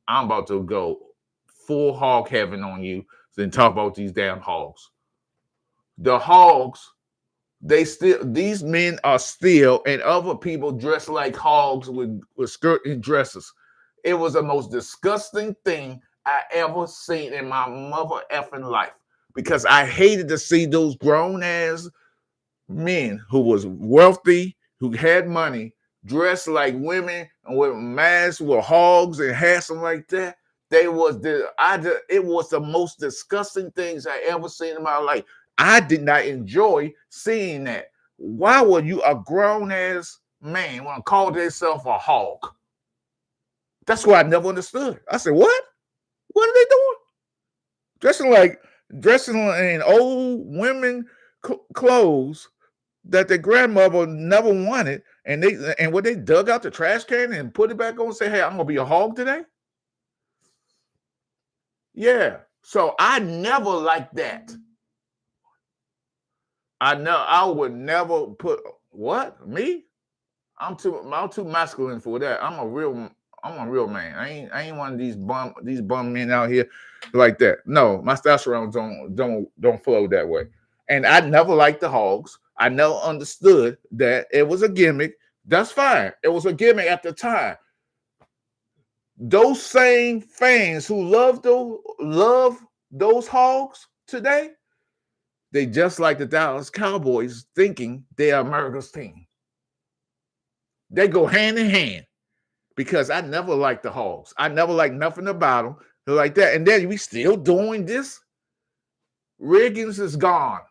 I'm about to go full hog heaven on you, then talk about these damn hogs. The hogs These men are still, and other people dressed like hogs with skirt and dresses. It was the most disgusting thing I ever seen in my mother effing life, because I hated to see those grown ass men who was wealthy, who had money, dressed like women and with masks with hogs and hats and like that. It was the most disgusting things I ever seen in my life. I did not enjoy seeing that. Why would you, a grown ass man, want to call themselves a hog? That's what I never understood. I said, what? What are they doing? Dressing in old women clothes that their grandmother never wanted, and when they dug out the trash can and put it back on and say, hey, I'm gonna be a hog today. Yeah. So I never liked that. I would never put what? Me? I'm too masculine for that. I'm a real man. I ain't one of these bum men out here like that. No, my testosterone don't flow that way. And I never liked the hogs. I never understood that it was a gimmick. That's fine. It was a gimmick at the time. Those same fans who love those hogs today, they just like the Dallas Cowboys, thinking they are America's team. They go hand in hand, because I never liked the hogs. I never liked nothing about them like that. And then we still doing this. Riggins is gone.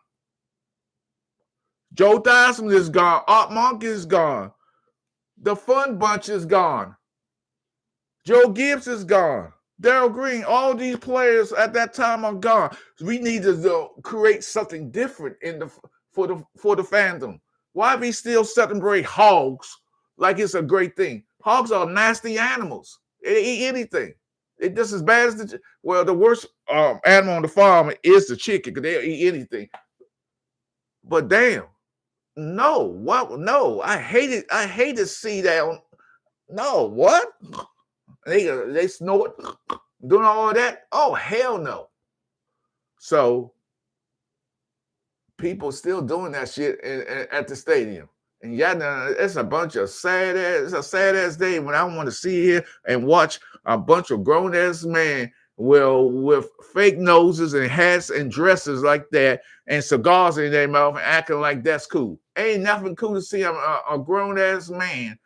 Joe Theismann is gone. Art Monk is gone. The Fun Bunch is gone. Joe Gibbs is gone. Darryl Green, all these players at that time are gone. We need to create something different for the fandom. Why we still celebrate hogs like it's a great thing? Hogs are nasty animals. They eat anything. It's just as bad as the worst animal on the farm is the chicken, because they'll eat anything. But damn, no, what? No, I hate it. I hate to see that. No, what? They snort, doing all of that? Oh, hell no. So people still doing that shit at the stadium. And it's a bunch of it's a sad ass day when I want to see here and watch a bunch of grown ass men with fake noses and hats and dresses like that and cigars in their mouth and acting like that's cool. Ain't nothing cool to see a grown ass man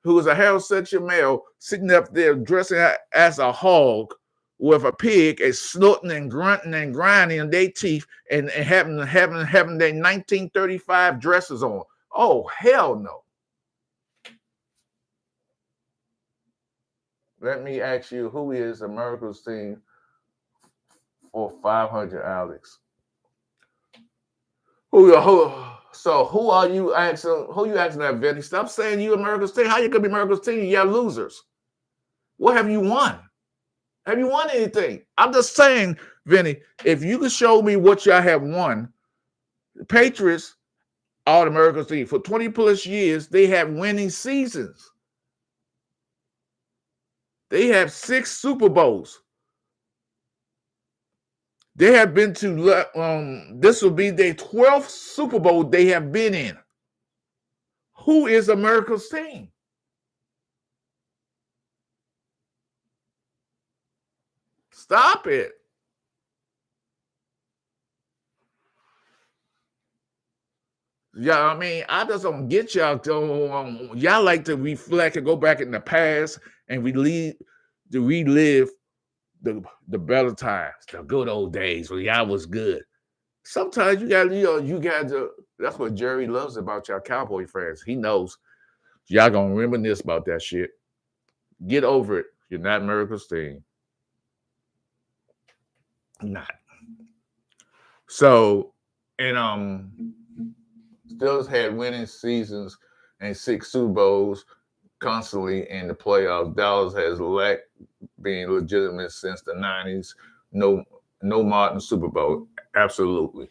who is a heterosexual male sitting up there dressing as a hog with a pig and snorting and grunting and grinding in their teeth and having their 1935 dresses on. Oh, hell no. Let me ask you, who is America's team for 500, Alex? So who are you asking? Who you asking that, Vinny? Stop saying you America's team. How you gonna be America's team? You got losers. What have you won? Have you won anything? I'm just saying, Vinny, if you can show me what y'all have won, the Patriots are the America's team. For 20 plus years, they have winning seasons. They have 6 Super Bowls. They have been to, this will be their 12th Super Bowl they have been in. Who is America's team? Stop it. Yeah, I mean, I just don't get y'all. Y'all like to reflect and go back in the past and relive the better times, the good old days when y'all was good. Sometimes you got to. That's what Jerry loves about y'all Cowboy fans. He knows y'all gonna reminisce about that shit. Get over it. You're not America's team. Not. So, and Steelers had winning seasons and 6 Super Bowls constantly in the playoffs. Dallas has lacked being legitimate since the 90s. No modern Super Bowl. Absolutely.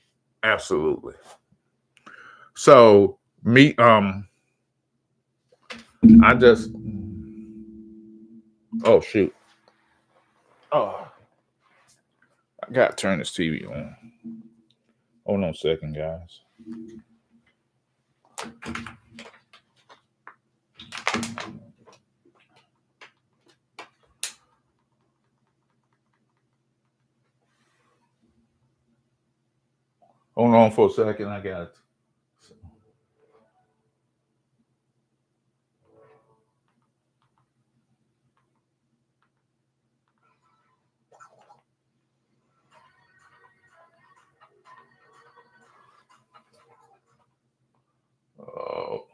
So I just shoot. Oh, I gotta turn this TV on. Hold on a second, guys. Hold on for a second. I got it. Oh,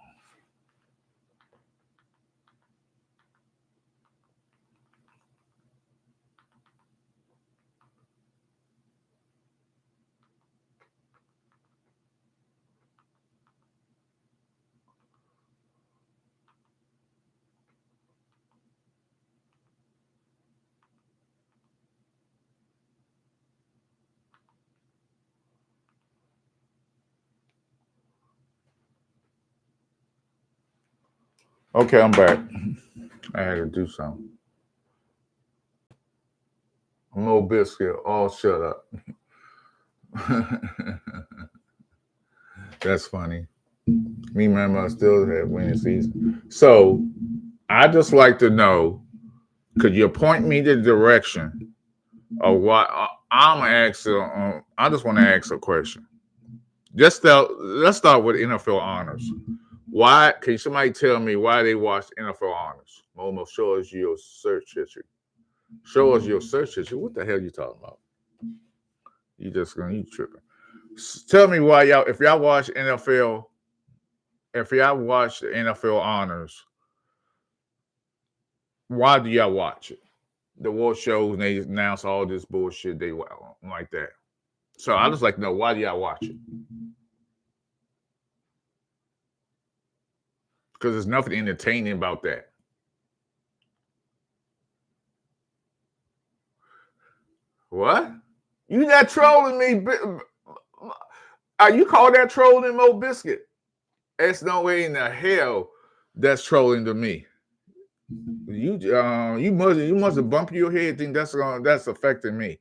okay, I'm back. I had to do something. No biscuit. Oh, shut up. That's funny. Me and my mother still have winning season. So I just like to know, could you point me the direction of what I'm gonna ask? I just want to ask a question. Let's start with NFL honors. Why can somebody tell me why they watch NFL honors? Momo, show us your search history. Show us your search history. What the hell you talking about? You tripping. Tell me why y'all if y'all watch NFL, if y'all watch the NFL honors, why do y'all watch it? The award shows and they announce all this bullshit they like that. So I just like to know, why do y'all watch it? Because there's nothing entertaining about that. What? You not trolling me? Are you call that trolling, Mo Biscuit? There's no way in the hell that's trolling to me. You must have bumped your head. Think that's affecting me.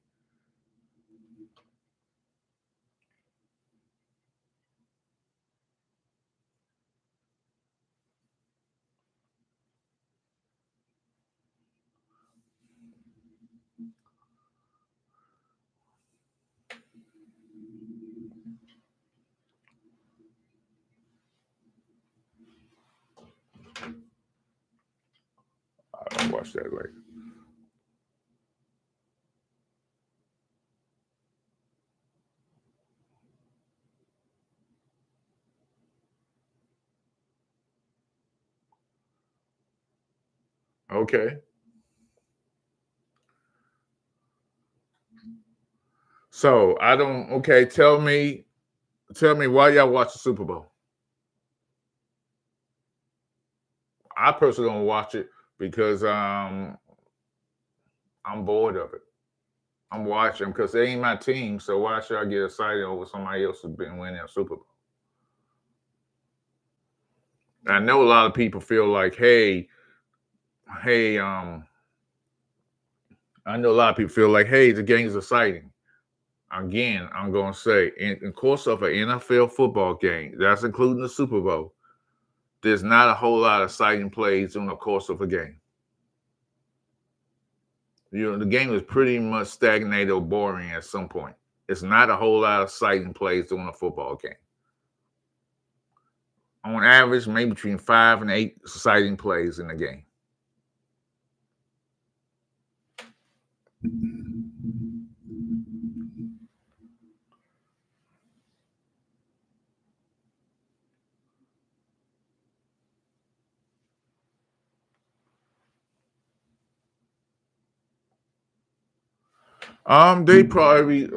I'll watch that later. Okay. So I don't. Okay, tell me why y'all watch the Super Bowl. I personally don't watch it because I'm bored of it. I'm watching because they ain't my team, so why should I get excited over somebody else who's been winning a Super Bowl? I know a lot of people feel like, hey, I know a lot of people feel like, hey, the game's exciting. Again, I'm going to say, in course of an NFL football game, that's including the Super Bowl, there's not a whole lot of exciting plays during the course of a game. The game is pretty much stagnated or boring at some point. It's not a whole lot of exciting plays during a football game. On average, maybe between 5 and 8 exciting plays in the game. They probably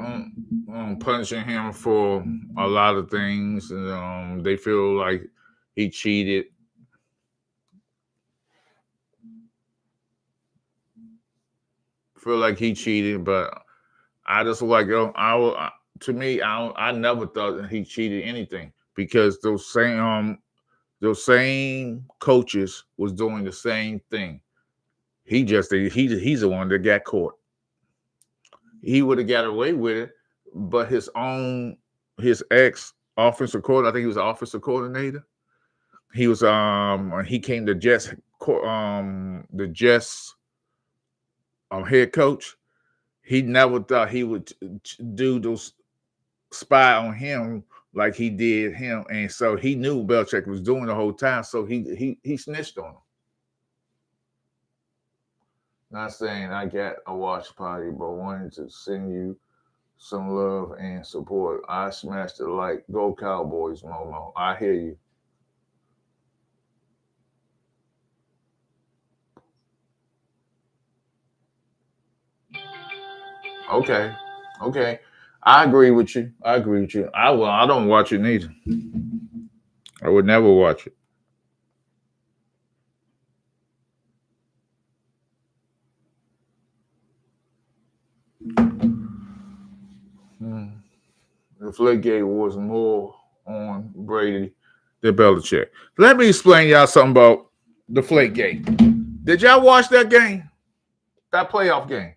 punishing him for a lot of things, and they feel like he cheated. Feel like he cheated, but I just like to me, I never thought that he cheated anything because those same coaches was doing the same thing. He's the one that got caught. He would have got away with it, but his ex offensive coordinator, I think he was the offensive coordinator. He was when he came to Jets the Jets head coach. He never thought he would do those spy on him like he did him, and so he knew Belichick was doing the whole time. So he snitched on him. Not saying I got a watch party, but wanted to send you some love and support. I smashed it like go Cowboys, Momo. I hear you. Okay, okay. I agree with you. I agree with you. I don't watch it neither. I would never watch it. Hmm. The Flakegate was more on Brady than Belichick. Let me explain y'all something about the Flakegate. Did y'all watch that game? That playoff game?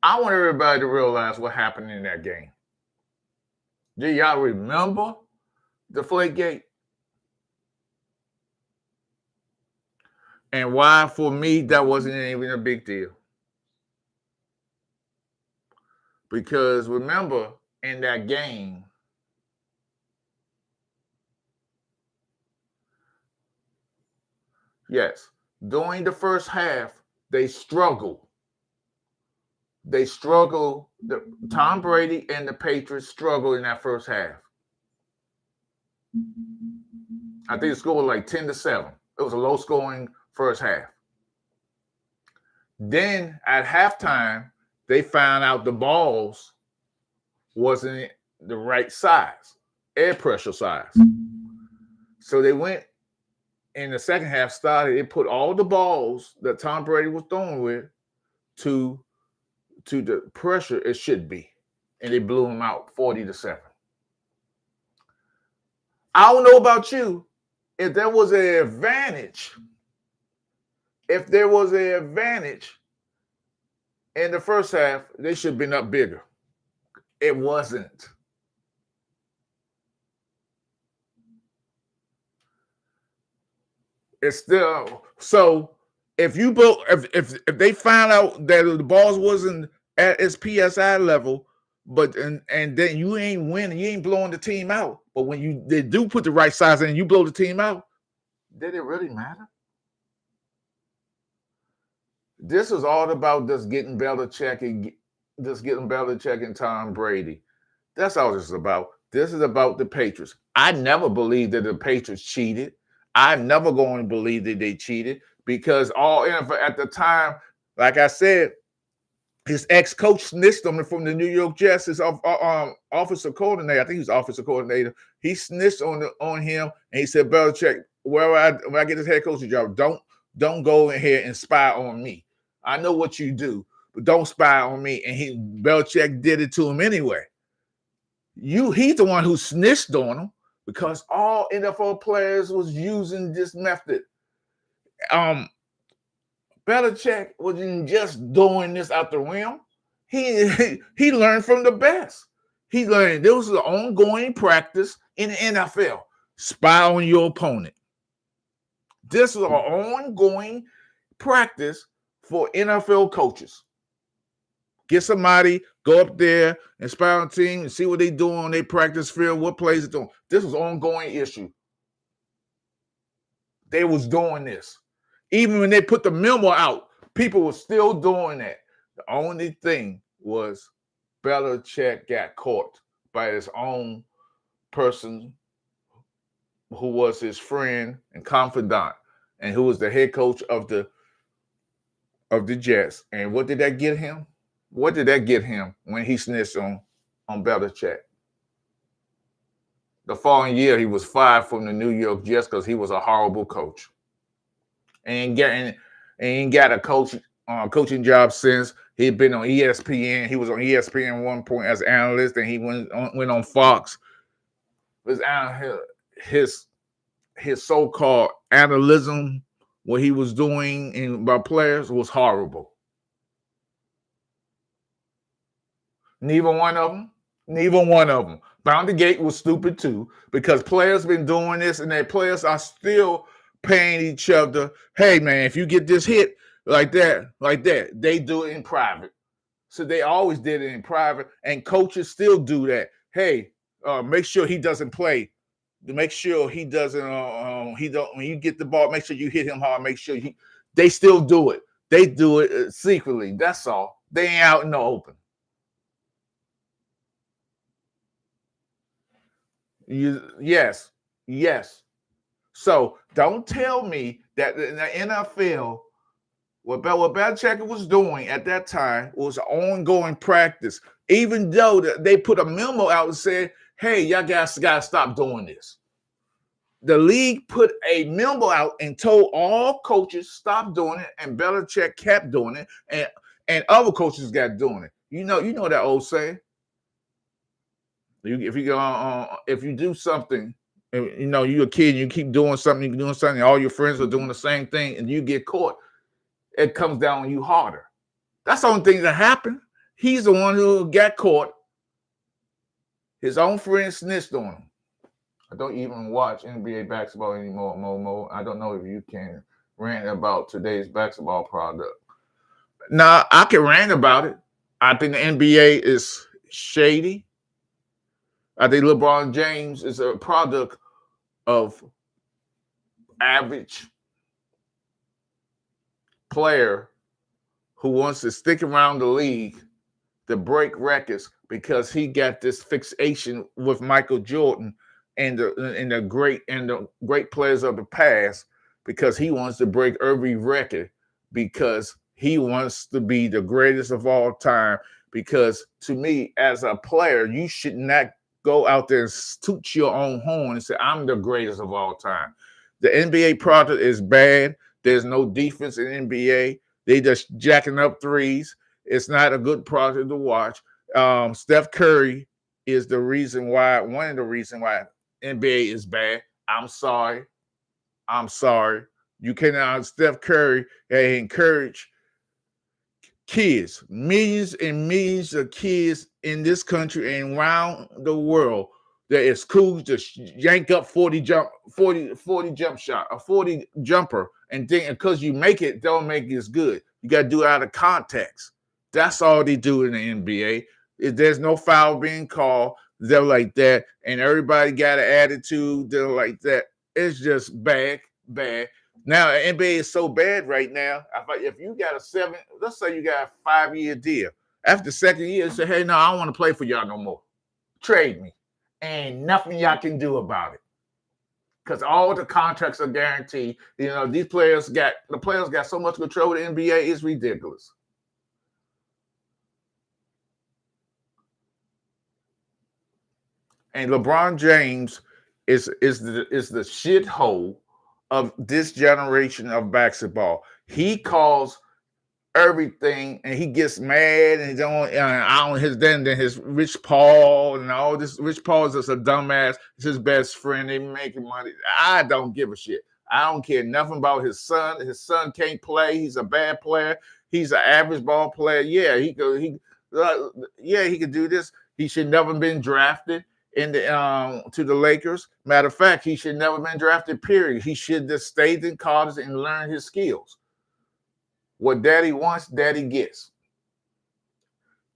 I want everybody to realize what happened in that game. Do y'all remember the Flakegate? And why, for me, that wasn't even a big deal. Because remember, in that game, yes, during the first half, they struggled. They struggled. Tom Brady and the Patriots struggled in that first half. I think the score was like 10-7. It was a low scoring first half. Then at halftime, they found out the balls wasn't the right size, air pressure size. So they went in the second half, started, it put all the balls that Tom Brady was throwing with to the pressure it should be. And they blew him out 40-7. I don't know about you. If there was an advantage, in the first half, they should have been up bigger. It wasn't. It's still so. If you built, if they found out that the balls wasn't at its PSI level, but and then you ain't winning, you ain't blowing the team out. But when they do put the right size in, you blow the team out. Did it really matter? This is all about just getting Belichick and Tom Brady. That's all this is about. This is about the Patriots. I never believed that the Patriots cheated. I'm never going to believe that they cheated because all at the time, like I said, his ex-coach snitched on him from the New York Jets, his offensive coordinator. I think he was offensive coordinator. He snitched on him, and he said, Belichick, when I get this head coaching job, don't go in here and spy on me. I know what you do, but don't spy on me. And Belichick did it to him anyway. He's the one who snitched on him because all NFL players was using this method. Belichick wasn't just doing this out the rim. He learned from the best. He learned there was an ongoing practice in the NFL. Spy on your opponent. This is an ongoing practice for NFL coaches. Get somebody, go up there and spy on the team and see what they doing on their practice field, what plays they're doing. This was an ongoing issue. They was doing this. Even when they put the memo out, people were still doing that. The only thing was Belichick got caught by his own person who was his friend and confidant and who was the head coach of the Jets. And what did that get him? What did that get him when he snitched on Belichick? The following year, he was fired from the New York Jets because he was a horrible coach. And ain't got a coaching job since. He'd been on ESPN. He was on ESPN at one point as an analyst, and he went on Fox. His so-called analysis, what he was doing about players was horrible. Neither one of them Neither one of them. Bounty Gate was stupid too because players been doing this and their players are still paying each other. Hey man, if you get this hit like that, they do it in private. So they always did it in private, and coaches still do that. Hey, make sure he doesn't play. Make sure he doesn't. He don't. When you get the ball, make sure you hit him hard. Make sure he. They still do it. They do it secretly. That's all. They ain't out in the open. Yes, yes. So don't tell me that in the NFL, what Belichick was doing at that time was ongoing practice, even though they put a memo out and said, hey, y'all guys got to stop doing this. The league put a memo out and told all coaches stop doing it, and Belichick kept doing it, and other coaches got doing it. You know that old saying. If you do something, you're a kid, and you keep doing something, and all your friends are doing the same thing, and you get caught, it comes down on you harder. That's the only thing that happened. He's the one who got caught. His own friend snitched on him. I don't even watch NBA basketball anymore, Momo. I don't know if you can rant about today's basketball product. Nah, I can rant about it. I think the NBA is shady. I think LeBron James is a product of average player who wants to stick around the league to break records because he got this fixation with Michael Jordan and the great players of the past, because he wants to break every record, because he wants to be the greatest of all time. Because to me, as a player, you should not go out there and toot your own horn and say, I'm the greatest of all time. The NBA product is bad. There's no defense in NBA. They just jacking up threes. It's not a good product to watch. Steph Curry is one of the reasons why NBA is bad. I'm sorry. You cannot, Steph Curry encourage kids, millions and millions of kids in this country and around the world, that it's cool to yank up 40 jump shot, a 40 jumper, and think because you make it, don't make it as good. You got to do it out of context. That's all they do in the NBA. If there's no foul being called, they're like that, and everybody got an attitude, they're like that. It's just bad. Now, NBA is so bad right now. If you got let's say you got a 5-year deal. After the second year, you say, hey, no, I don't want to play for y'all no more. Trade me. And nothing y'all can do about it. Because all the contracts are guaranteed. The players got so much control of the NBA, it's ridiculous. And LeBron James is the shithole of this generation of basketball. He calls everything, and he gets mad, and his Rich Paul and all this. Rich Paul is just a dumbass. It's his best friend. They making money. I don't give a shit. I don't care nothing about his son. His son can't play. He's a bad player. He's an average ball player. Yeah, he could do this. He should never been drafted to the Lakers. Matter of fact, he should never been drafted, period. He should just stayed in college and learn his skills. What daddy wants, daddy gets.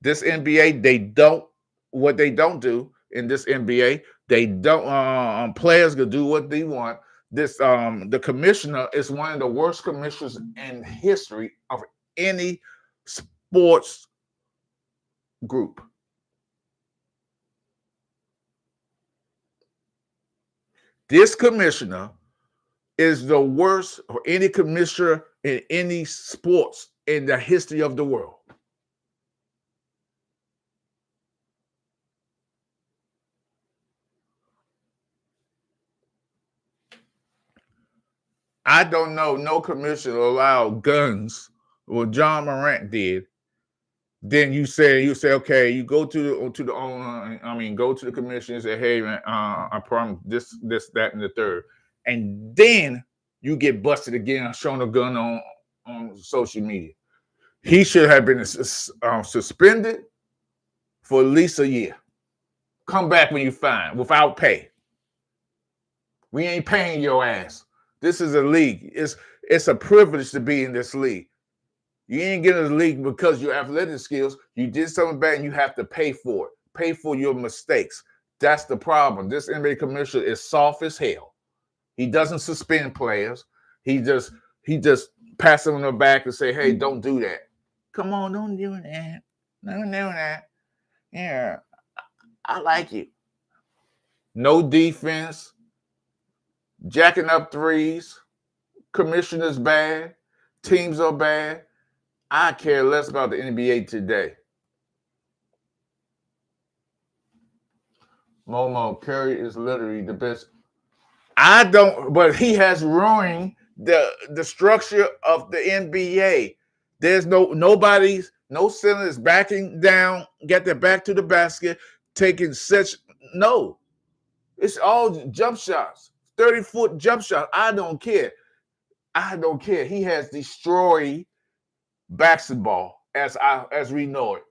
This NBA, what they don't do in this NBA, they don't, players can do what they want. The commissioner is one of the worst commissioners in history of any sports group. This commissioner is the worst of any commissioner in any sports in the history of the world. I don't know no commissioner allowed guns. Well, John Morant did. Then you say, okay, you go to the owner. Go to the commissioner and say, hey man, I promise this, that, and the third. And then you get busted again showing a gun on social media. He should have been suspended for at least a year. Come back when you fine without pay. We ain't paying your ass. This is a league. It's a privilege to be in this league. You ain't getting in the league because your athletic skills. You did something bad and you have to pay for it. Pay for your mistakes. That's the problem. This NBA commissioner is soft as hell. He doesn't suspend players. He just pass them on the back and say, hey, don't do that. Come on, don't do that. Don't do that. Yeah, I like you. No defense. Jacking up threes. Commissioners bad. Teams are bad. I care less about the NBA today. Momo, Curry is literally the best. I don't, but he has ruined the structure of the NBA. There's no center is backing down, get their back to the basket, taking such no. It's all jump shots, 30-foot jump shot. I don't care. I don't care. He has destroyed basketball as we know it.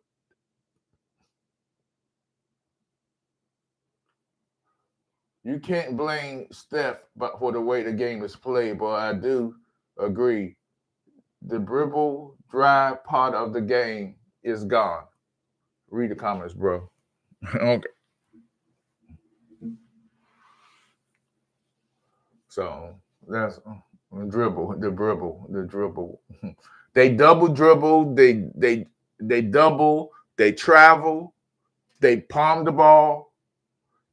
You can't blame Steph but for the way the game is played, but I do agree. The dribble drive part of the game is gone. Read the comments, bro. Okay. So that's the dribble. They double dribble, they double, they travel, they palm the ball,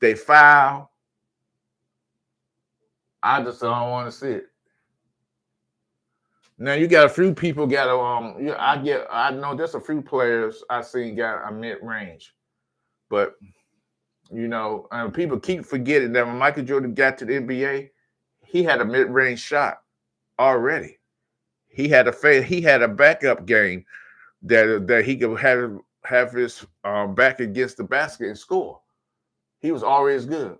they foul. I just don't want to see it. Now you got a few people got I know there's a few players I seen got a mid range, but people keep forgetting that when Michael Jordan got to the NBA, he had a mid range shot already. He had a backup game that he could have his back against the basket and score. He was always good.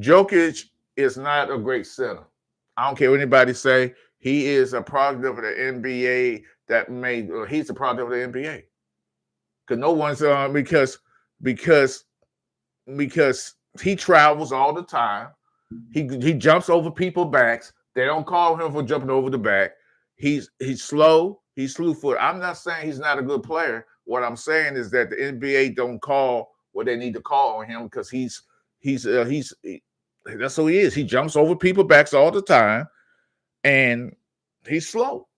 Jokic is not a great center. I don't care what anybody say. He is a product of the NBA he's a product of the NBA. Because no one's because he travels all the time. He jumps over people's backs. They don't call him for jumping over the back. He's slow. He's slew-footed. I'm not saying he's not a good player. What I'm saying is that the NBA don't call what they need to call on him because that's who he is. He jumps over people's backs all the time, and he's slow.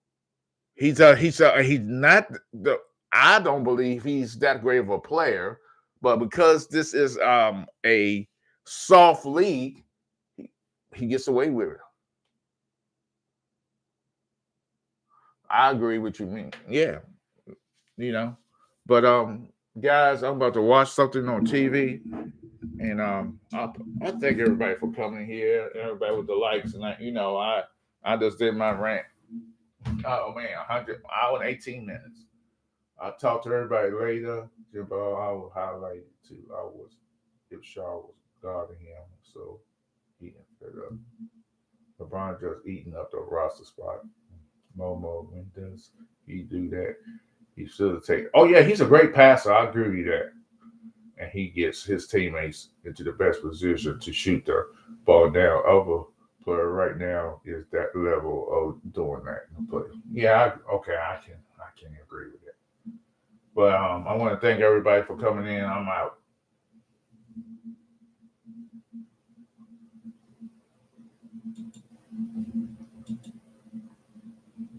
He's not the. I don't believe he's that great of a player, but because this is a soft league, he gets away with it. I agree with you, mean. Yeah, But guys, I'm about to watch something on TV, and I thank everybody for coming here. Everybody with the likes, and I just did my rant. Oh man, 100 hour and 18 minutes. I'll talk to everybody later. Jimbo, I will highlight it too. If Shaw was guarding him, so he ended up. LeBron just eating up the roster spot. Momo, when does he do that? He should have taken. Oh yeah, he's a great passer. I agree with you that. And he gets his teammates into the best position to shoot the ball down. Other player right now is that level of doing that. But yeah, I can agree with that. But I want to thank everybody for coming in. I'm out.